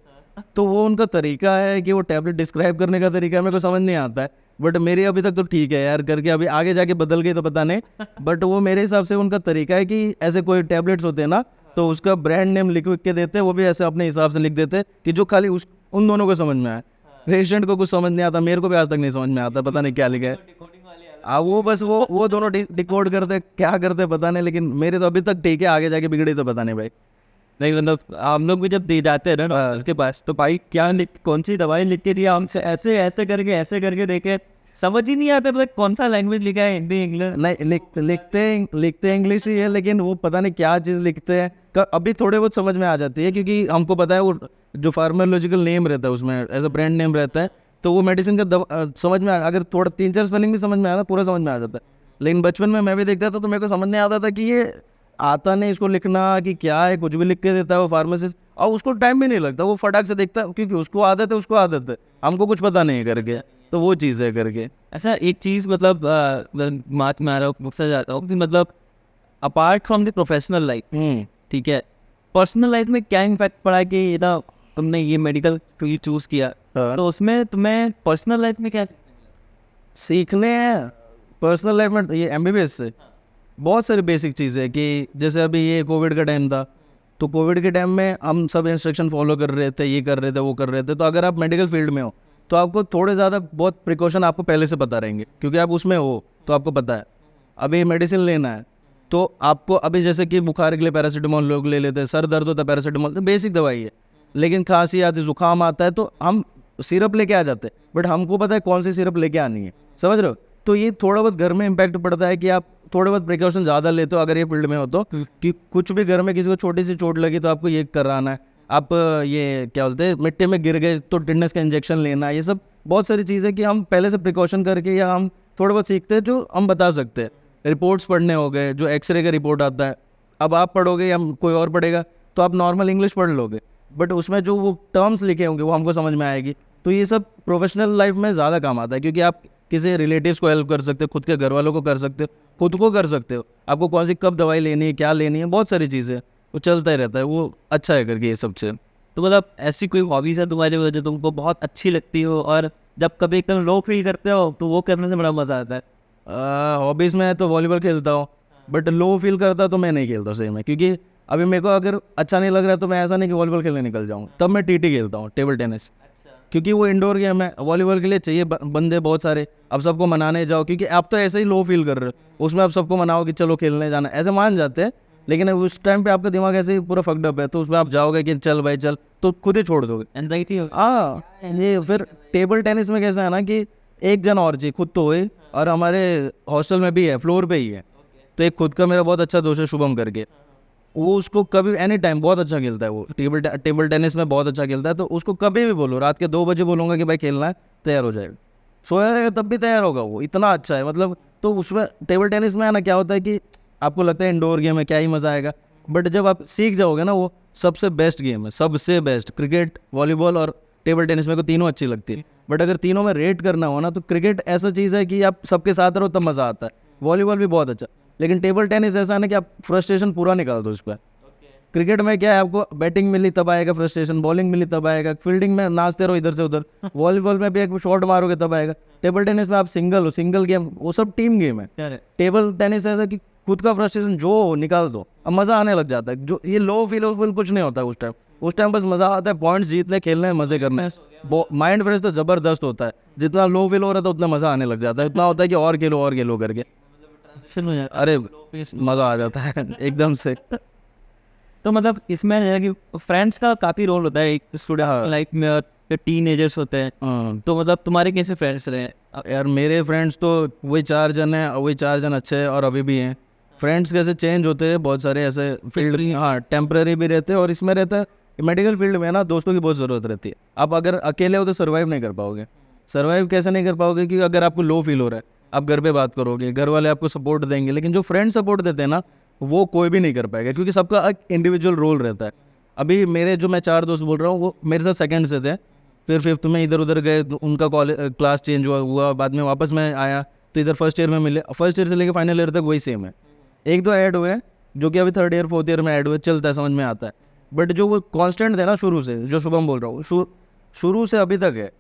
तो वो उनका तरीका है कि वो टैबलेट डिस्क्राइब करने का तरीका है, मेरे को समझ नहीं आता है। बट मेरी अभी तक तो ठीक है यार करके, अभी आगे जाके बदल गई तो पता नहीं, बट वो मेरे हिसाब से उनका तरीका है कि ऐसे कोई टैबलेट्स होते हैं ना, तो उसका ब्रांड नेम लिख के देते, वो भी ऐसे अपने हिसाब से लिख देते कि जो खाली उन दोनों को समझ में आए। पेशेंट को कुछ समझ नहीं आता, मेरे को भी आज तक नहीं समझ में आता, पता नहीं क्या लिखा है। वो बस वो दोनों डिकोड करते, क्या करते पता नहीं, लेकिन मेरे तो अभी तक ठीक है, आगे जाके बिगड़ी तो पता नहीं भाई। नहीं मतलब हम लोग भी जब दे जाते हैं ना उसके पास, तो भाई क्या कौन सी दवाई लिख के दिया हमसे, ऐसे करके देखे, समझ ही नहीं आता मतलब कौन सा लैंग्वेज लिखा है, हिंदी इंग्लिश। नहीं लिखते इंग्लिश ही है, लेकिन वो पता नहीं क्या चीज़ लिखते हैं। अभी थोड़े बहुत समझ में आ जाती है, क्योंकि हमको पता है वो जो फार्माकोलॉजिकल नेम रहता है उसमें एज अ ब्रांड नेम रहता है, तो वो मेडिसिन का समझ में अगर थोड़ा 3-4 स्पेलिंग भी समझ में आया ना, पूरा समझ में आ जाता है। लेकिन बचपन में मैं भी देखता था तो मेरे को समझ नहीं आता था कि ये आता नहीं इसको लिखना कि क्या है, कुछ भी लिख के देता है वो फार्मासिस्ट, और उसको टाइम भी नहीं लगता, वो फटाक से देखता है, क्योंकि उसको आदत है, हमको कुछ पता नहीं है करके, तो वो चीज़ है करके। अच्छा एक चीज़ मतलब बात में आ रहा हूँ, मुझसे जाता हूँ कि मतलब apart from the professional life, ठीक है, पर्सनल लाइफ में क्या इम्पैक्ट पड़ा कि ये ना तुमने ये मेडिकल फील्ड चूज़ किया, तो उसमें तुम्हें पर्सनल लाइफ में क्या सीखने हैं पर्सनल लाइफ में ये एमबीबीएस से बहुत सारी बेसिक चीज़ें हैं, कि जैसे अभी ये कोविड का टाइम था, तो कोविड के टाइम में हम सब इंस्ट्रक्शन फॉलो कर रहे थे, ये कर रहे थे, वो कर रहे थे, तो अगर आप मेडिकल फील्ड में हो तो आपको थोड़े ज़्यादा बहुत प्रिकॉशन आपको पहले से पता रहेंगे, क्योंकि आप उसमें हो तो आपको पता है। अभी मेडिसिन लेना है तो आपको, अभी जैसे कि बुखार के लिए पैरासीटामोल लोग ले लेते हैं, सर दर्द होता है पैरासीटामोल, तो बेसिक दवाई है। लेकिन खांसी आती है, जुकाम आता है, तो हम सिरप लेके आ जाते हैं, बट हमको पता है कौन सी सिरप लेके आनी है, समझ रहे हो। तो ये थोड़ा बहुत घर में इम्पैक्ट पड़ता है कि आप थोड़े बहुत प्रिकॉशन ज़्यादा लेते हो अगर ये फील्ड में हो तो, कि कुछ भी घर में किसी को छोटी सी चोट लगी तो आपको ये कराना है, आप ये क्या बोलते हैं मिट्टी में गिर गए तो टिटनेस का इंजेक्शन लेना है, ये सब बहुत सारी चीज़ें कि हम पहले से प्रिकॉशन करके या हम थोड़ा बहुत सीखते हैं जो हम बता सकते हैं। रिपोर्ट्स पढ़ने हो गए, जो एक्सरे का रिपोर्ट आता है, अब आप पढ़ोगे या कोई और पढ़ेगा तो आप नॉर्मल इंग्लिश पढ़ लोगे, बट उसमें जो वो टर्म्स लिखे होंगे वो हमको समझ में आएगी। तो ये सब प्रोफेशनल लाइफ में ज़्यादा काम आता है, क्योंकि आप किसी रिलेटिव्स को हेल्प कर सकते हो, खुद के घर वालों को कर सकते हो, खुद को कर सकते हो, आपको कौन सी कब दवाई लेनी है, क्या लेनी है, बहुत सारी चीज़ें वो चलता ही रहता है, वो अच्छा है करके ये सबसे। तो मतलब ऐसी कोई हॉबीज़ है तुम्हारी जो तुमको बहुत अच्छी लगती हो, और जब कभी एकदम लो फील करते हो तो वो करने से बड़ा मज़ा आता है? हॉबीज़ में तो वॉलीबॉल खेलता हूँ, बट लो फील करता तो मैं नहीं खेलता सही में, क्योंकि अभी मेरे को अगर अच्छा नहीं लग रहा है तो मैं ऐसा नहीं कि वॉलीबॉल खेलने निकल जाऊँ, तब मैं टीटी खेलता हूँ, टेबल टेनिस, क्योंकि वो इंडोर गेम है। वॉलीबॉल के लिए चाहिए बंदे बहुत सारे, अब सबको मनाने जाओ, क्योंकि आप तो ऐसे ही लो फील कर रहे हो, उसमें आप सबको मनाओ कि चलो खेलने जाना, ऐसे मान जाते हैं, लेकिन उस टाइम पे आपका दिमाग ऐसे ही पूरा फक्ड अप है, तो उसमें आप जाओगे कि चल भाई चल, तो खुद ही छोड़ दोगे, एंजाइटी हो? हाँ। ये फिर टेबल टेनिस में कैसा है ना कि एक जन और चाहिए, खुद तो होए, और हमारे हॉस्टल में भी है, फ्लोर पे ही है, तो एक खुद का मेरा बहुत अच्छा दोस्त है शुभम करके, वो उसको कभी एनी टाइम बहुत अच्छा खेलता है, वो टेबल टेनिस में बहुत अच्छा खेलता है, तो उसको कभी भी बोलो, रात के 2 बजे बोलूँगा कि भाई खेलना है, तैयार हो जाएगा, सोया रहेगा तब भी तैयार होगा, वो इतना अच्छा है मतलब। तो उसमें टेबल टेनिस में है ना क्या होता है कि आपको लगता है इंडोर गेम है, क्या ही मज़ा आएगा, बट जब आप सीख जाओगे ना, वो सबसे बेस्ट गेम है, सबसे बेस्ट। क्रिकेट, वॉलीबॉल और टेबल टेनिस मेरे को तीनों अच्छी लगती है, बट अगर तीनों में रेट करना हो ना तो क्रिकेट ऐसा चीज़ है कि आप सबके साथ रहो तब मज़ा आता है, वॉलीबॉल भी बहुत अच्छा, लेकिन टेबल टेनिस ऐसा है ना कि आप फ्रस्ट्रेशन पूरा निकाल दो उस पर। क्रिकेट में क्या है, आपको बैटिंग मिली तब आएगा फ्रस्ट्रेशन, बॉलिंग मिली तब आएगा, फील्डिंग में नाचते रहो इधर से उधर, वॉलीबॉल में भी एक शॉट मारोगे तब आएगा, टेबल टेनिस में आप सिंगल हो, सिंगल गेम, वो सब टीम गेम है। टेबल टेनिस ऐसा कि खुद का फ्रस्ट्रेशन जो हो निकाल दो, अब मज़ा आने लग जाता है। जो ये लो फील कुछ नहीं होता है उस टाइम बस मज़ा आता है, पॉइंट्स जीतने, खेलने, मज़े करने, माइंड फ्रेश तो ज़बरदस्त होता है। जितना लो फील हो रहा था उतना मज़ा आने लग जाता है, इतना होता है कि और खेलो करके, अरे मज़ा आ जाता है एकदम से। तो मतलब इसमें है कि फ्रेंड्स का काफ़ी रोल होता है एक स्टूडेंट लाइफ में, और टीनेजर्स होते हैं, तो मतलब तुम्हारे कैसे फ्रेंड्स रहे? यार मेरे फ्रेंड्स तो वही 4 जन हैं, वही 4 जन अच्छे हैं और अभी भी हैं। फ्रेंड्स कैसे चेंज होते हैं बहुत सारे, ऐसे फील्ड, हाँ टेम्पररी भी रहते हैं, और इसमें रहता है मेडिकल फील्ड में ना दोस्तों की बहुत ज़रूरत रहती है। आप अगर अकेले हो तो सर्वाइव नहीं कर पाओगे। सर्वाइव कैसे नहीं कर पाओगे कि अगर आपको लो फील हो रहा है, आप घर पे बात करोगे, घर वाले आपको सपोर्ट देंगे, लेकिन जो फ्रेंड सपोर्ट देते हैं ना वो कोई भी नहीं कर पाएगा, क्योंकि सबका एक इंडिविजुअल रोल रहता है। अभी मेरे जो मैं 4 दोस्त बोल रहा हूँ वो मेरे साथ सेकंड से थे, फिर 5th में इधर उधर गए, उनका कॉलेज क्लास चेंज हुआ, बाद में वापस मैं आया तो इधर फर्स्ट ईयर में मिले, फर्स्ट ईयर से लेकर फाइनल ईयर तक वही सेम है। 1-2 ऐड हुए जो कि अभी 3rd ईयर 4th ईयर में ऐड हुए, चलता है, समझ में आता है, बट जो वो कॉन्स्टेंट थे ना शुरू से, जो शुभम बोल रहा हूँ, शुरू से अभी तक है।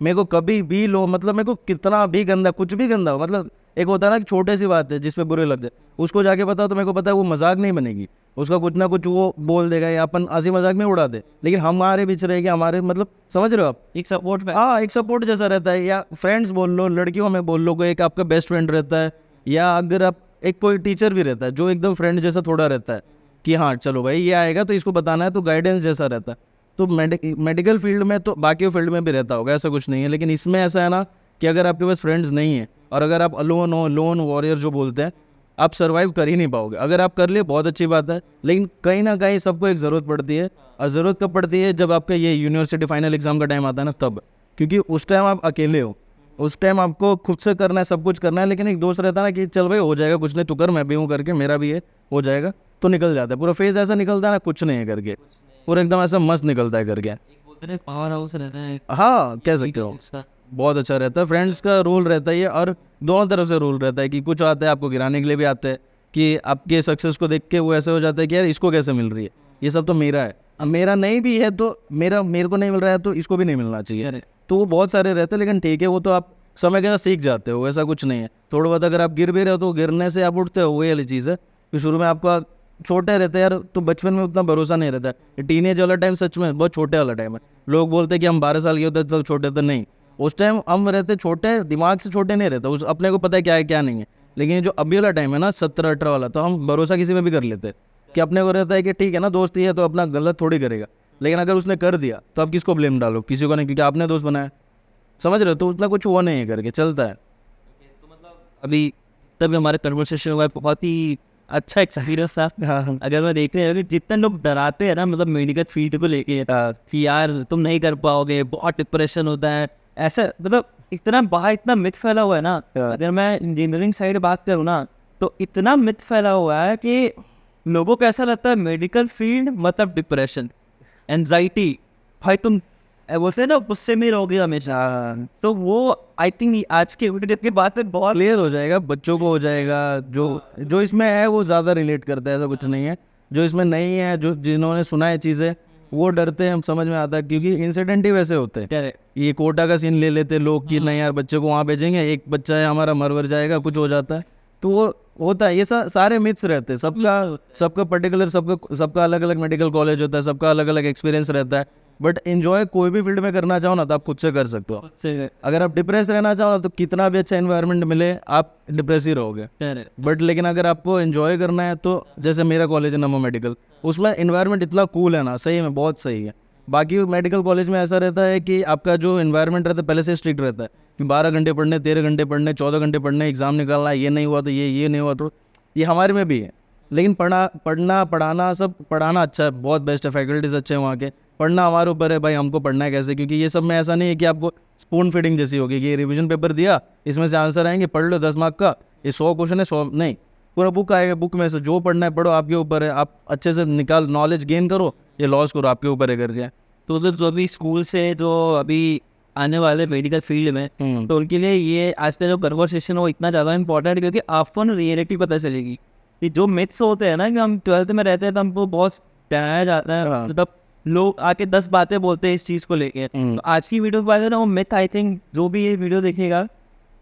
मेरे को कभी भी लो, मतलब मेरे को कितना भी गंदा, कुछ भी गंदा हो, मतलब एक होता है ना कि छोटे सी बात है जिस पे बुरे लग जाए, उसको जाके बताओ तो मेरे को पता है वो मजाक नहीं बनेगी, उसका कुछ ना कुछ वो बोल देगा या अपन हंसी मजाक में उड़ा दे, लेकिन हमारे बीच रहेगी, हमारे मतलब समझ रहे हो आप, एक सपोर्ट में, हाँ एक सपोर्ट जैसा रहता है। या फ्रेंड्स बोल लो, लड़कियों में बोल लो, कोई एक आपका बेस्ट फ्रेंड रहता है, या अगर आप एक कोई टीचर भी रहता है जो एकदम फ्रेंड जैसा थोड़ा रहता है, कि हाँ चलो भाई ये आएगा तो इसको बताना है, तो गाइडेंस जैसा रहता है। तो मेडिकल फील्ड में तो बाकी फील्ड में भी रहता होगा, ऐसा कुछ नहीं है, लेकिन इसमें ऐसा है ना कि अगर आपके पास फ्रेंड्स नहीं है और अगर आप अलोन हो, लोन वॉरियर जो बोलते हैं, आप सर्वाइव कर ही नहीं पाओगे। अगर आप कर लिए बहुत अच्छी बात है, लेकिन कहीं ना कहीं सबको एक ज़रूरत पड़ती है, और ज़रूरत कब पड़ती है, जब आपका ये यूनिवर्सिटी फाइनल एग्जाम का टाइम आता है ना, तब। क्योंकि उस टाइम आप अकेले हो, उस टाइम आपको खुद से करना है, सब कुछ करना है, लेकिन एक दोस्त रहता है ना कि चल भाई हो जाएगा, कुछ नहीं तू कर, मैं भी हूँ करके, मेरा भी है, हो जाएगा, तो निकल जाता है। पूरा फेज ऐसा निकलता है ना, कुछ नहीं है करके, पूरा एकदम ऐसा मस्त निकलता है करके। बोलते हैं पावर हाउस रहता है हाँ कह सकते हो, उसका। बहुत अच्छा रहता है। फ्रेंड्स का रोल रहता है ये, और दोनों तरफ से रोल रहता है कि कुछ आते हैं आपको गिराने के लिए भी आते हैं, कि आपके सक्सेस को देख के वो ऐसे हो जाता है कि यार इसको कैसे मिल रही है, ये सब तो मेरा है, अब मेरा नहीं भी है तो मेरे को नहीं मिल रहा है तो इसको भी नहीं मिलना चाहिए। तो वो बहुत सारे रहते हैं, लेकिन ठीक है, वो तो आप समय के साथ सीख जाते हो, ऐसा कुछ नहीं है। थोड़ा बहुत अगर आप गिर भी रहे हो तो गिरने से आप उठते हो, वही वाली चीज़ है कि शुरू में आपका छोटे रहते हैं यार, तो बचपन में उतना भरोसा नहीं रहता है। टीनेज वाला टाइम सच में बहुत छोटे वाला टाइम है। लोग बोलते हैं कि हम 12 साल के होते तो छोटे, तो नहीं, उस टाइम हम रहते छोटे, दिमाग से छोटे नहीं रहता, उस अपने को पता है क्या है क्या नहीं है। लेकिन जो अभी वाला टाइम है ना 17-18 वाला, तो हम भरोसा किसी में भी कर लेते हैं कि अपने को रहता है कि ठीक है ना दोस्त ही है तो अपना गलत थोड़ी करेगा। लेकिन अगर उसने कर दिया तो आप किसको ब्लेम डालो, किसी को नहीं, क्योंकि आपने दोस्त बनाया, समझ रहे हो, तो उतना कुछ वो नहीं है करके चलता है। तो मतलब अभी तभी हमारे कन्वर्सेशन हुआ है, बहुत ही अच्छा एक्सपीरियंस था। हाँ अगर मैं देख रहे हैं कि जितने लोग डराते हैं ना, मतलब मेडिकल फील्ड को लेके कि यार तुम नहीं कर पाओगे, बहुत डिप्रेशन होता है, ऐसा मतलब इतना बाहर इतना मिथ फैला हुआ है ना। अगर मैं इंजीनियरिंग साइड बात करूँ ना, तो इतना मिथ फैला हुआ है कि लोगों को ऐसा लगता है मेडिकल फील्ड मतलब डिप्रेशन, एंजाइटी, भाई तुम बोलते हैं ना गुस्से में रहोगे हमेशा। तो वो आई थिंक आज के वीडियो के बाद में बहुत क्लियर हो जाएगा, बच्चों को हो जाएगा, जो इसमें है वो ज़्यादा रिलेट करता है, ऐसा कुछ नहीं है। जो इसमें नहीं है, जो जिन्होंने सुना है चीज़ें, वो डरते हैं, हम समझ में आता है, क्योंकि इंसिडेंट ही वैसे होते हैं। ये कोटा का सीन ले लेते लोग कि नहीं यार बच्चे को वहाँ भेजेंगे, एक बच्चा है हमारा मर जाएगा, कुछ हो जाता है, तो वो होता है। ये सारे मिथ्स रहते हैं, सबका पर्टिकुलर, सबका अलग अलग मेडिकल कॉलेज होता है, सबका अलग अलग एक्सपीरियंस रहता है। बट एंजॉय कोई भी फील्ड में करना चाहो ना, तो आप खुद से कर सकते हो। अगर आप डिप्रेस रहना चाहो ना, तो कितना भी अच्छा एनवायरनमेंट मिले आप डिप्रेस ही रहोगे। बट लेकिन अगर आपको एंजॉय करना है, तो जैसे मेरा कॉलेज है नमो मेडिकल, उसमें एनवायरनमेंट इतना कूल है ना, सही में बहुत सही है। बाकी मेडिकल कॉलेज में ऐसा रहता है कि आपका जो एनवायरनमेंट रहता है पहले से स्ट्रिक्ट रहता है कि 12 घंटे पढ़ने, 13 घंटे पढ़ने, 14 घंटे पढ़ने, एग्जाम निकालना, ये नहीं हुआ तो ये नहीं हुआ तो ये हमारे में भी है। लेकिन पढ़ाना सब पढ़ाना अच्छा है, बहुत बेस्ट है, फैकल्टीज अच्छे हैं वहाँ के। पढ़ना हमारे ऊपर है भाई, हमको पढ़ना है कैसे, क्योंकि ये सब में ऐसा नहीं है कि आपको स्पून फीडिंग जैसी होगी कि रिवीजन पेपर दिया, इसमें से आंसर आएंगे, पढ़ लो 10 मार्क का, ये 100 क्वेश्चन है, 100 नहीं, पूरा बुक आएगा, बुक में से जो पढ़ना है पढ़ो, आपके ऊपर है, आप अच्छे से निकाल, नॉलेज गेन करो, ये लॉस करो, आपके ऊपर है करके। तो उधर जो अभी स्कूल से जो अभी आने वाले मेडिकल फील्ड में, तो उनके लिए ये आज का जो कन्वर्सेशन वो इतना ज़्यादा इंपॉर्टेंट है, क्योंकि आपको ना रियलिटी पता चलेगी कि जो मिथ्स होते हैं ना, कि हम 12th में रहते हैं तो हमको बहुत डराया जाता है, मतलब लोग आके 10 बातें बोलते हैं इस चीज़ को लेके। तो आज की वीडियो के बाद ना वो मिथ, आई थिंक जो भी ये वीडियो देखेगा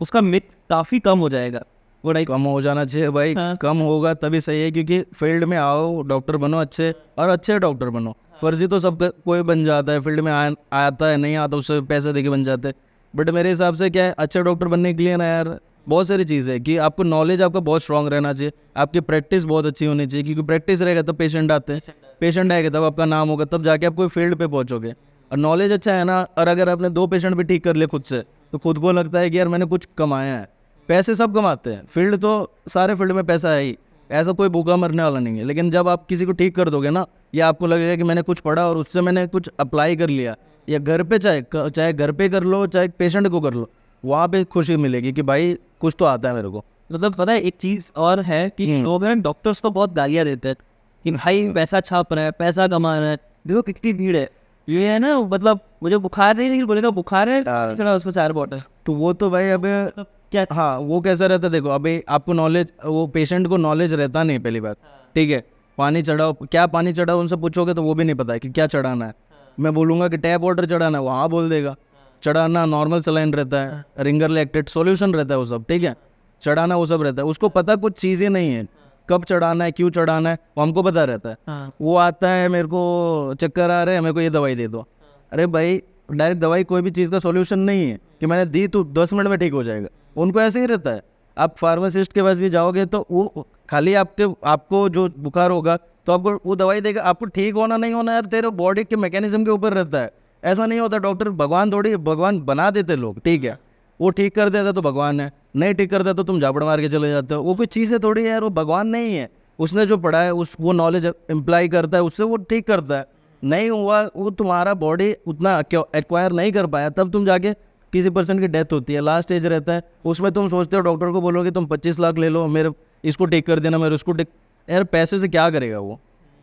उसका मिथ काफ़ी कम हो जाएगा। वो कम हो जाना चाहिए भाई। हाँ। कम होगा तभी सही है, क्योंकि फील्ड में आओ, डॉक्टर बनो अच्छे, और अच्छे डॉक्टर बनो। फर्जी तो सब कोई बन जाता है, फील्ड में आता है, नहीं आता उससे पैसे देके बन जाते हैं। बट मेरे हिसाब से क्या है, अच्छे डॉक्टर बनने के लिए ना यार बहुत सारी चीज़ है कि आपको नॉलेज आपका बहुत स्ट्रांग रहना चाहिए, आपकी प्रैक्टिस बहुत अच्छी होनी चाहिए, क्योंकि प्रैक्टिस रहेगा तब पेशेंट आते हैं, पेशेंट आएगा तब आपका नाम होगा, तब जाके आप कोई फील्ड पे पहुंचोगे। और नॉलेज अच्छा है ना, और अगर आपने 2 पेशेंट भी ठीक कर लिए खुद से, तो खुद को लगता है कि यार मैंने कुछ कमाया है। पैसे सब कमाते हैं, फील्ड तो सारे फील्ड में पैसा है ही, ऐसा कोई भूखा मरने वाला नहीं है। लेकिन जब आप किसी को ठीक कर दोगे ना, या आपको लगेगा कि मैंने कुछ पढ़ा और उससे मैंने कुछ अप्लाई कर लिया, या घर पे चाहे घर पे कर लो, चाहे पेशेंट को कर लो, वहाँ पे खुशी मिलेगी कि भाई कुछ तो आता है मेरे को। मतलब पता है एक चीज़ और है कि लोग हैं डॉक्टर्स को बहुत गालियाँ देते हैं कि भाई पैसा छाप रहा है, पैसा कमा रहा है, देखो कितनी भीड़ है, ये है ना, मतलब मुझे बुखार नहीं, लेकिन बोलेगा बुखार है, चला उसको 4 बॉटल। तो वो तो भाई अबे क्या हाँ, वो कैसा रहता है देखो, अभी आपको नॉलेज, वो पेशेंट को नॉलेज रहता नहीं पहली बात, ठीक है। पानी चढ़ाओ, क्या पानी चढ़ाओ उनसे पूछोगे तो वो भी नहीं पता है कि क्या चढ़ाना है। मैं बोलूँगा कि टैप वाटर चढ़ाना है, वहाँ बोल देगा। चढ़ाना नॉर्मल सलाइन रहता है, रिंगर लैक्टेट सॉल्यूशन रहता है, वो सब ठीक है। चढ़ाना वो सब रहता है, उसको पता कुछ चीज़ें नहीं है, कब चढ़ाना है, क्यों चढ़ाना है, वो हमको पता रहता है। वो आता है, मेरे को चक्कर आ रहे हैं, मेरे को ये दवाई दे दो। अरे भाई डायरेक्ट दवाई कोई भी चीज़ का सॉल्यूशन नहीं है कि मैंने दी तो 10 मिनट में ठीक हो जाएगा, उनको ऐसे ही रहता है। आप फार्मासिस्ट के पास भी जाओगे तो वो खाली आपको जो बुखार होगा तो आपको वो दवाई देगा, आपको ठीक होना नहीं होना यार तेरे बॉडी के मैकेनिज्म के ऊपर रहता है। ऐसा नहीं होता डॉक्टर भगवान थोड़ी, भगवान बना देते लोग, ठीक है, वो ठीक कर देता तो भगवान है, नहीं ठीक करता तो तुम झापड़ मार के चले जाते हो। वो कोई चीज़ है थोड़ी यार, वो भगवान नहीं है, उसने जो पढ़ा है उस वो नॉलेज इम्प्लाई करता है, उससे वो ठीक करता है। नहीं हुआ वो तुम्हारा बॉडी उतना एक्वायर नहीं कर पाया, तब तुम जाके किसी पर्सन की डेथ होती है, लास्ट स्टेज रहता है, उसमें तुम सोचते हो डॉक्टर को बोलोगे तुम 25 लाख ले लो, मेरे इसको ठीक कर देना, मेरे उसको ठीक। यार पैसे से क्या करेगा वो?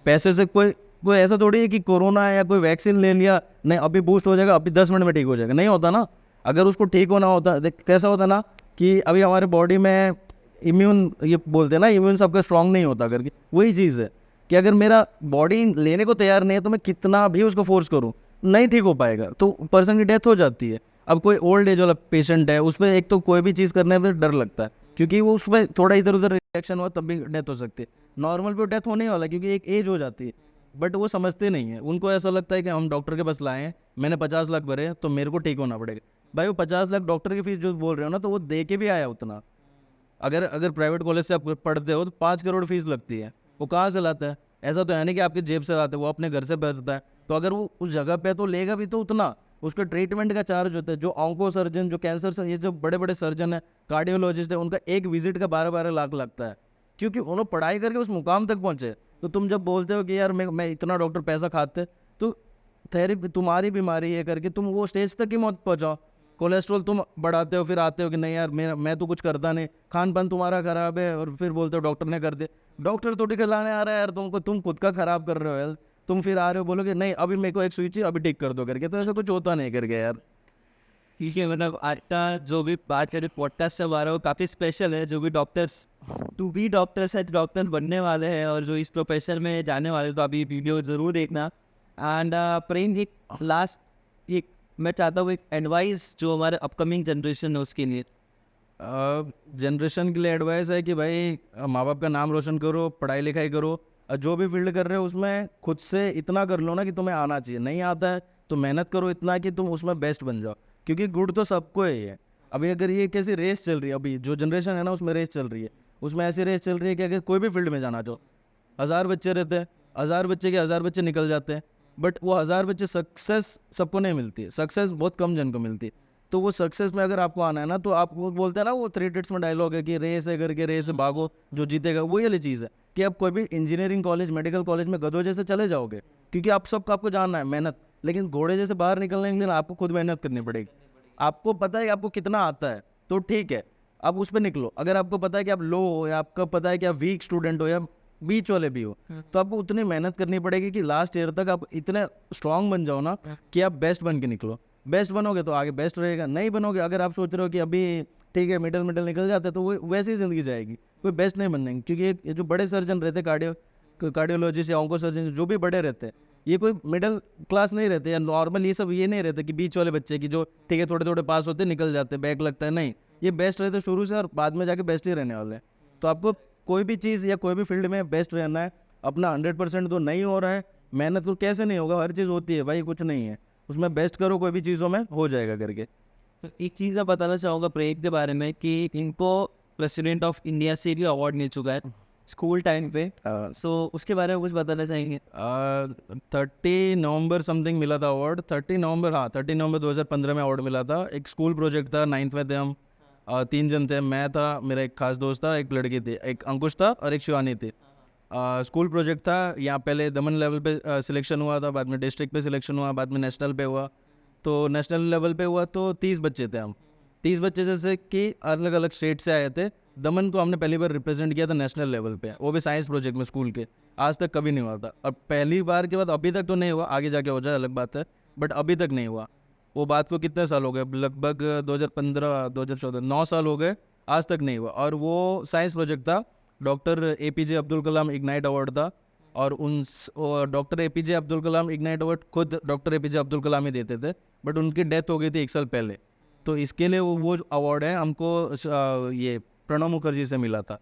पैसे से कोई कोई ऐसा थोड़ी है कि कोरोना है या कोई वैक्सीन ले लिया, नहीं अभी बूस्ट हो जाएगा, अभी 10 मिनट में ठीक हो जाएगा, नहीं होता ना। अगर उसको ठीक होना होता, देख कैसा होता ना कि अभी हमारे बॉडी में इम्यून, ये बोलते हैं ना इम्यून सबका स्ट्रांग नहीं होता करके, वही चीज़ है कि अगर मेरा बॉडी लेने को तैयार नहीं है तो मैं कितना भी उसको फोर्स करूँ नहीं ठीक हो पाएगा, तो पर्सन की डेथ हो जाती है। अब कोई ओल्ड एज वाला पेशेंट है, उसमें एक तो कोई भी चीज़ करने में डर लगता है क्योंकि वो उसमें थोड़ा इधर उधर रिएक्शन हुआ तब भी डेथ हो सकती है। नॉर्मल पे डेथ होने वाला है क्योंकि एक एज हो जाती है, बट वो समझते नहीं है, उनको ऐसा लगता है कि हम डॉक्टर के पास लाए हैं, मैंने 50 लाख भरे तो मेरे को ठीक होना पड़ेगा। भाई वो 50 लाख डॉक्टर की फीस जो बोल रहे हो ना, तो वो दे के भी आया उतना। अगर अगर प्राइवेट कॉलेज से आप पढ़ते हो तो 5 करोड़ फीस लगती है, वो कहाँ से लाता है? ऐसा तो है नहीं कि आपकी जेब से लाते हैं, वो अपने घर से भरता है। तो अगर वो उस जगह पे तो लेगा भी तो उतना, उसका ट्रीटमेंट का चार्ज होता है। जो ऑन्को सर्जन, जो कैंसर सर्जन, ये जो बड़े बड़े सर्जन है, कार्डियोलॉजिस्ट है, उनका एक विजिट का 12-12 लाख लगता है क्योंकि उन्होंने पढ़ाई करके उस मुकाम तक पहुँचे। तो तुम जब बोलते हो कि यार मैं इतना डॉक्टर पैसा खाते, तो थेरेपी तुम्हारी बीमारी है करके तुम वो स्टेज तक ही मत पहुँचाओ। कोलेस्ट्रॉल तुम बढ़ाते हो, फिर आते हो कि नहीं यार मैं तो कुछ करता नहीं, खान पान तुम्हारा खराब है, और फिर बोलते हो डॉक्टर ने कर दे। डॉक्टर थोड़ी खिलाने आ रहा है यार तुमको, तुम खुद का खराब कर रहे हो यार। तुम फिर आ रहे हो बोलोगे नहीं अभी मेरे को एक सुई चाहिए, अभी ठीक कर दो करके, तो ऐसा कुछ होता नहीं करके यार। ठीक है, मतलब आज का जो भी बात करें पॉडकास्ट से हमारा, वो काफ़ी स्पेशल है। जो भी डॉक्टर्स है, डॉक्टर्स बनने वाले हैं और जो इस प्रोफेशन में जाने वाले, तो अभी वीडियो ज़रूर देखना। एंड प्रेम, एक लास्ट एक मैं चाहता हूँ एक एडवाइस जो हमारे अपकमिंग जनरेशन है उसके लिए। जनरेशन के लिए एडवाइस है कि भाई माँ बाप का नाम रोशन करो, पढ़ाई लिखाई करो, और जो भी फील्ड कर रहे हो उसमें खुद से इतना कर लो ना कि तुम्हें आना चाहिए। नहीं आता है तो मेहनत करो इतना कि तुम उसमें बेस्ट बन जाओ, क्योंकि गुड तो सबको है ये। अभी अगर ये कैसी रेस चल रही है, अभी जो जनरेशन है ना उसमें रेस चल रही है, उसमें ऐसी रेस चल रही है कि अगर कोई भी फील्ड में जाना चाहो, 1000 बच्चे रहते हैं, 1000 बच्चे के 1000 बच्चे निकल जाते हैं, बट वो 1000 बच्चे सक्सेस सबको नहीं मिलती है, सक्सेस बहुत कम जन को मिलती है। तो वो सक्सेस में अगर आपको आना है ना, तो आप वो बोलते हैं ना, वो 3 इडियट्स में डायलॉग है कि रेस है करके, रेस से भागो, जो जीतेगा। वही वाली चीज़ है कि आप कोई भी इंजीनियरिंग कॉलेज, मेडिकल कॉलेज में गधों जैसे चले जाओगे, क्योंकि आप सबको आपको जानना है मेहनत, लेकिन घोड़े जैसे बाहर निकलने के लिए आपको खुद मेहनत करनी पड़ेगी। आपको पता है कि आपको कितना आता है तो ठीक है, आप उस पर निकलो। अगर आपको पता है कि आप लो हो, या आपको पता है कि आप वीक स्टूडेंट हो या बीच वाले भी हो, तो आपको उतनी मेहनत करनी पड़ेगी कि लास्ट ईयर तक आप इतने स्ट्रांग बन जाओ ना कि आप बेस्ट बन के निकलो। बेस्ट बनोगे तो आगे बेस्ट रहेगा, नहीं बनोगे, अगर आप सोच रहे हो कि अभी ठीक है मिडल निकल जाता है, तो वो वैसी ही ज़िंदगी जाएगी, कोई बेस्ट नहीं बनने। क्योंकि ये जो बड़े सर्जन रहते, कार्डियोलॉजिस्ट या ऑन्को सर्जन, जो भी बड़े रहते हैं, ये कोई मिडिल क्लास नहीं रहते या नॉर्मल, ये सब ये नहीं रहते कि बीच वाले बच्चे की जो ठीक है थोड़े थोड़े पास होते निकल जाते, बैक लगता है, नहीं, ये बेस्ट रहते शुरू से और बाद में जाके बेस्ट ही रहने वाले हैं। तो आपको कोई भी चीज़ या कोई भी फील्ड में बेस्ट रहना है, अपना 100% तो नहीं हो रहा है, मेहनत को कैसे नहीं होगा, हर चीज़ होती है भाई, कुछ नहीं है, उसमें बेस्ट करो, कोई भी चीज़ों में हो जाएगा करके। तो एक चीज़ मैं बताना चाहूँगा प्रेम के बारे में कि इनको प्रेसिडेंट ऑफ इंडिया से भी अवार्ड मिल चुका है स्कूल टाइम पे, सो उसके बारे में कुछ बताना चाहेंगे? 30 नवंबर समथिंग मिला था अवार्ड, 30 नवंबर, हाँ 30 नवंबर 2015 में अवार्ड मिला था। एक स्कूल प्रोजेक्ट था, 9th में थे हम, 3 जन थे, मैं था, मेरा एक खास दोस्त था, एक लड़की थी, एक अंकुश था और एक शिवानी थी। स्कूल प्रोजेक्ट था, यहाँ पहले दमन लेवल पे सिलेक्शन हुआ था, बाद में डिस्ट्रिक्ट पे सिलेक्शन हुआ, बाद में नेशनल पे हुआ। तो नेशनल लेवल पे हुआ तो 30 बच्चे थे हम, 30 बच्चे जैसे कि अलग अलग स्टेट से आए थे। दमन को हमने पहली बार रिप्रेजेंट किया था नेशनल लेवल पे, वो भी साइंस प्रोजेक्ट में स्कूल के, आज तक कभी नहीं हुआ था। और पहली बार के बाद अभी तक तो नहीं हुआ, आगे जाके हो जाए अलग बात है, बट अभी तक नहीं हुआ। वो बात को कितने साल हो गए, लगभग 2015 2014 9 साल हो गए, आज तक नहीं हुआ। और वो साइंस प्रोजेक्ट था, doctor APJ Abdul Kalam ignite award था, और उन doctor APJ Abdul Kalam ignite award खुद डॉक्टर APJ अब्दुल कलाम ही देते थे, बट उनकी डेथ हो गई थी 1 साल पहले। तो इसके लिए वो अवार्ड है हमको ये प्रणव मुखर्जी से मिला था।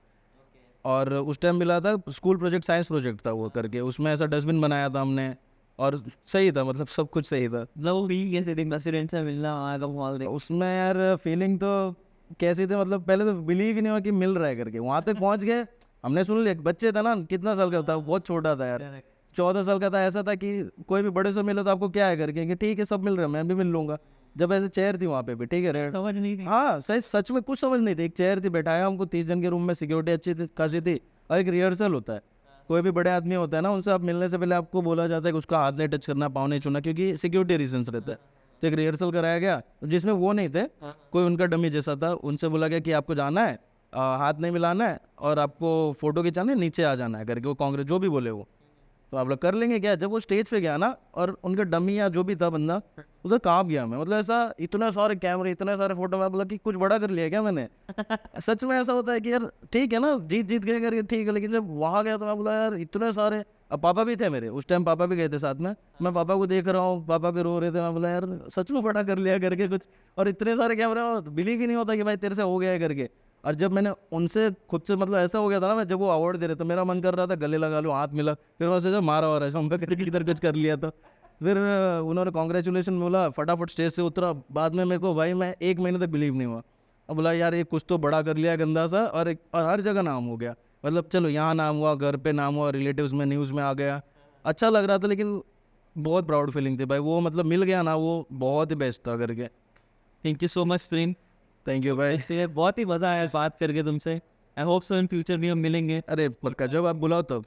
और उस टाइम मिला था, स्कूल प्रोजेक्ट साइंस प्रोजेक्ट था वो करके, उसमें ऐसा डस्टबिन बनाया था हमने, और सही था, मतलब सब कुछ सही था। वो भी कैसे थे प्रेसिडेंट से मिलना, वहाँ का माहौल देख? उसमें यार फीलिंग तो कैसी थी, मतलब पहले तो बिलीव ही नहीं हुआ कि मिल रहा है करके, वहाँ तक पहुँच गए, हमने सुन लिया, बच्चे था ना, कितना साल का था, बहुत छोटा था यार, 14 साल का था। ऐसा था कि कोई भी बड़े से मिले तो आपको क्या है करके, कि ठीक है सब मिल रहे हैं, मैं भी मिल लूंगा। जब ऐसे चेयर थी वहाँ पे भी, ठीक है रेड, समझ नहीं थी। हाँ सही, सच में कुछ समझ नहीं थी। एक चेयर थी, बैठाया हमको 30 जन के रूम में, सिक्योरिटी अच्छी थी, खासी थी, और एक रिहर्सल होता है। कोई भी बड़े आदमी होता है ना, उनसे आप मिलने से पहले आपको बोला जाता है कि उसका हाथ नहीं टच करना, पाँव नहीं छूना, क्योंकि सिक्योरिटी रीजंस रहता है। तो एक रिहर्सल कराया गया जिसमें वो नहीं थे, कोई उनका डमी जैसा था। उनसे बोला गया कि आपको जाना है, हाथ नहीं मिलाना है, और आपको फोटो खिंचाना है, नीचे आ जाना है करके, वो कांग्रेस जो भी बोले वो, तो आप लोग कर लेंगे क्या। जब वो स्टेज पे गया ना, और उनका डमी या जो भी था बंदा, उधर काँप गया मैं। मतलब ऐसा, इतने सारे कैमरे, इतने सारे फोटो, मैं बोला कि कुछ बड़ा कर लिया क्या मैंने। सच में ऐसा होता है कि यार ठीक है ना, जीत जीत गए करके ठीक है, लेकिन जब वहाँ गया तो मैं बोला यार इतने सारे। अब पापा भी थे मेरे उस टाइम, पापा भी गए थे साथ में, मैं पापा को देख रहा हूँ, पापा भी रो रहे थे। मैं बोला यार सच में बड़ा कर लिया करके कुछ, और इतने सारे कैमरे, और बिलीव ही नहीं होता कि भाई तेरे से हो गया है करके। और जब मैंने उनसे खुद से, मतलब ऐसा हो गया था ना, मैं जब वो अवार्ड दे रहे तो मेरा मन कर रहा था गले लगा लूँ, हाथ मिला, फिर मैं सोचा मारा और ऐसा करके इधर कुछ कर लिया। तो फिर उन्होंने कॉन्ग्रेचुलेसन बोला, फटाफट स्टेज से उतरा। बाद में मेरे को भाई, मैं 1 महीने तक बिलीव नहीं हुआ। अब बोला यार ये कुछ तो बड़ा कर लिया गंदा सा, और हर जगह नाम हो गया। मतलब चलो यहाँ नाम हुआ, घर पे नाम हुआ, रिलेटिव्स में, न्यूज़ में आ गया, अच्छा लग रहा था। लेकिन बहुत प्राउड फीलिंग थी भाई, वो मतलब मिल गया ना, वो बहुत ही बेस्ट था करके। Thank you so much Prem, thank you भाई। इससे बहुत ही मज़ा आया बात करके तुमसे। I hope so in future भी हम मिलेंगे। अरे पक्का, जब आप बुलाओ तब।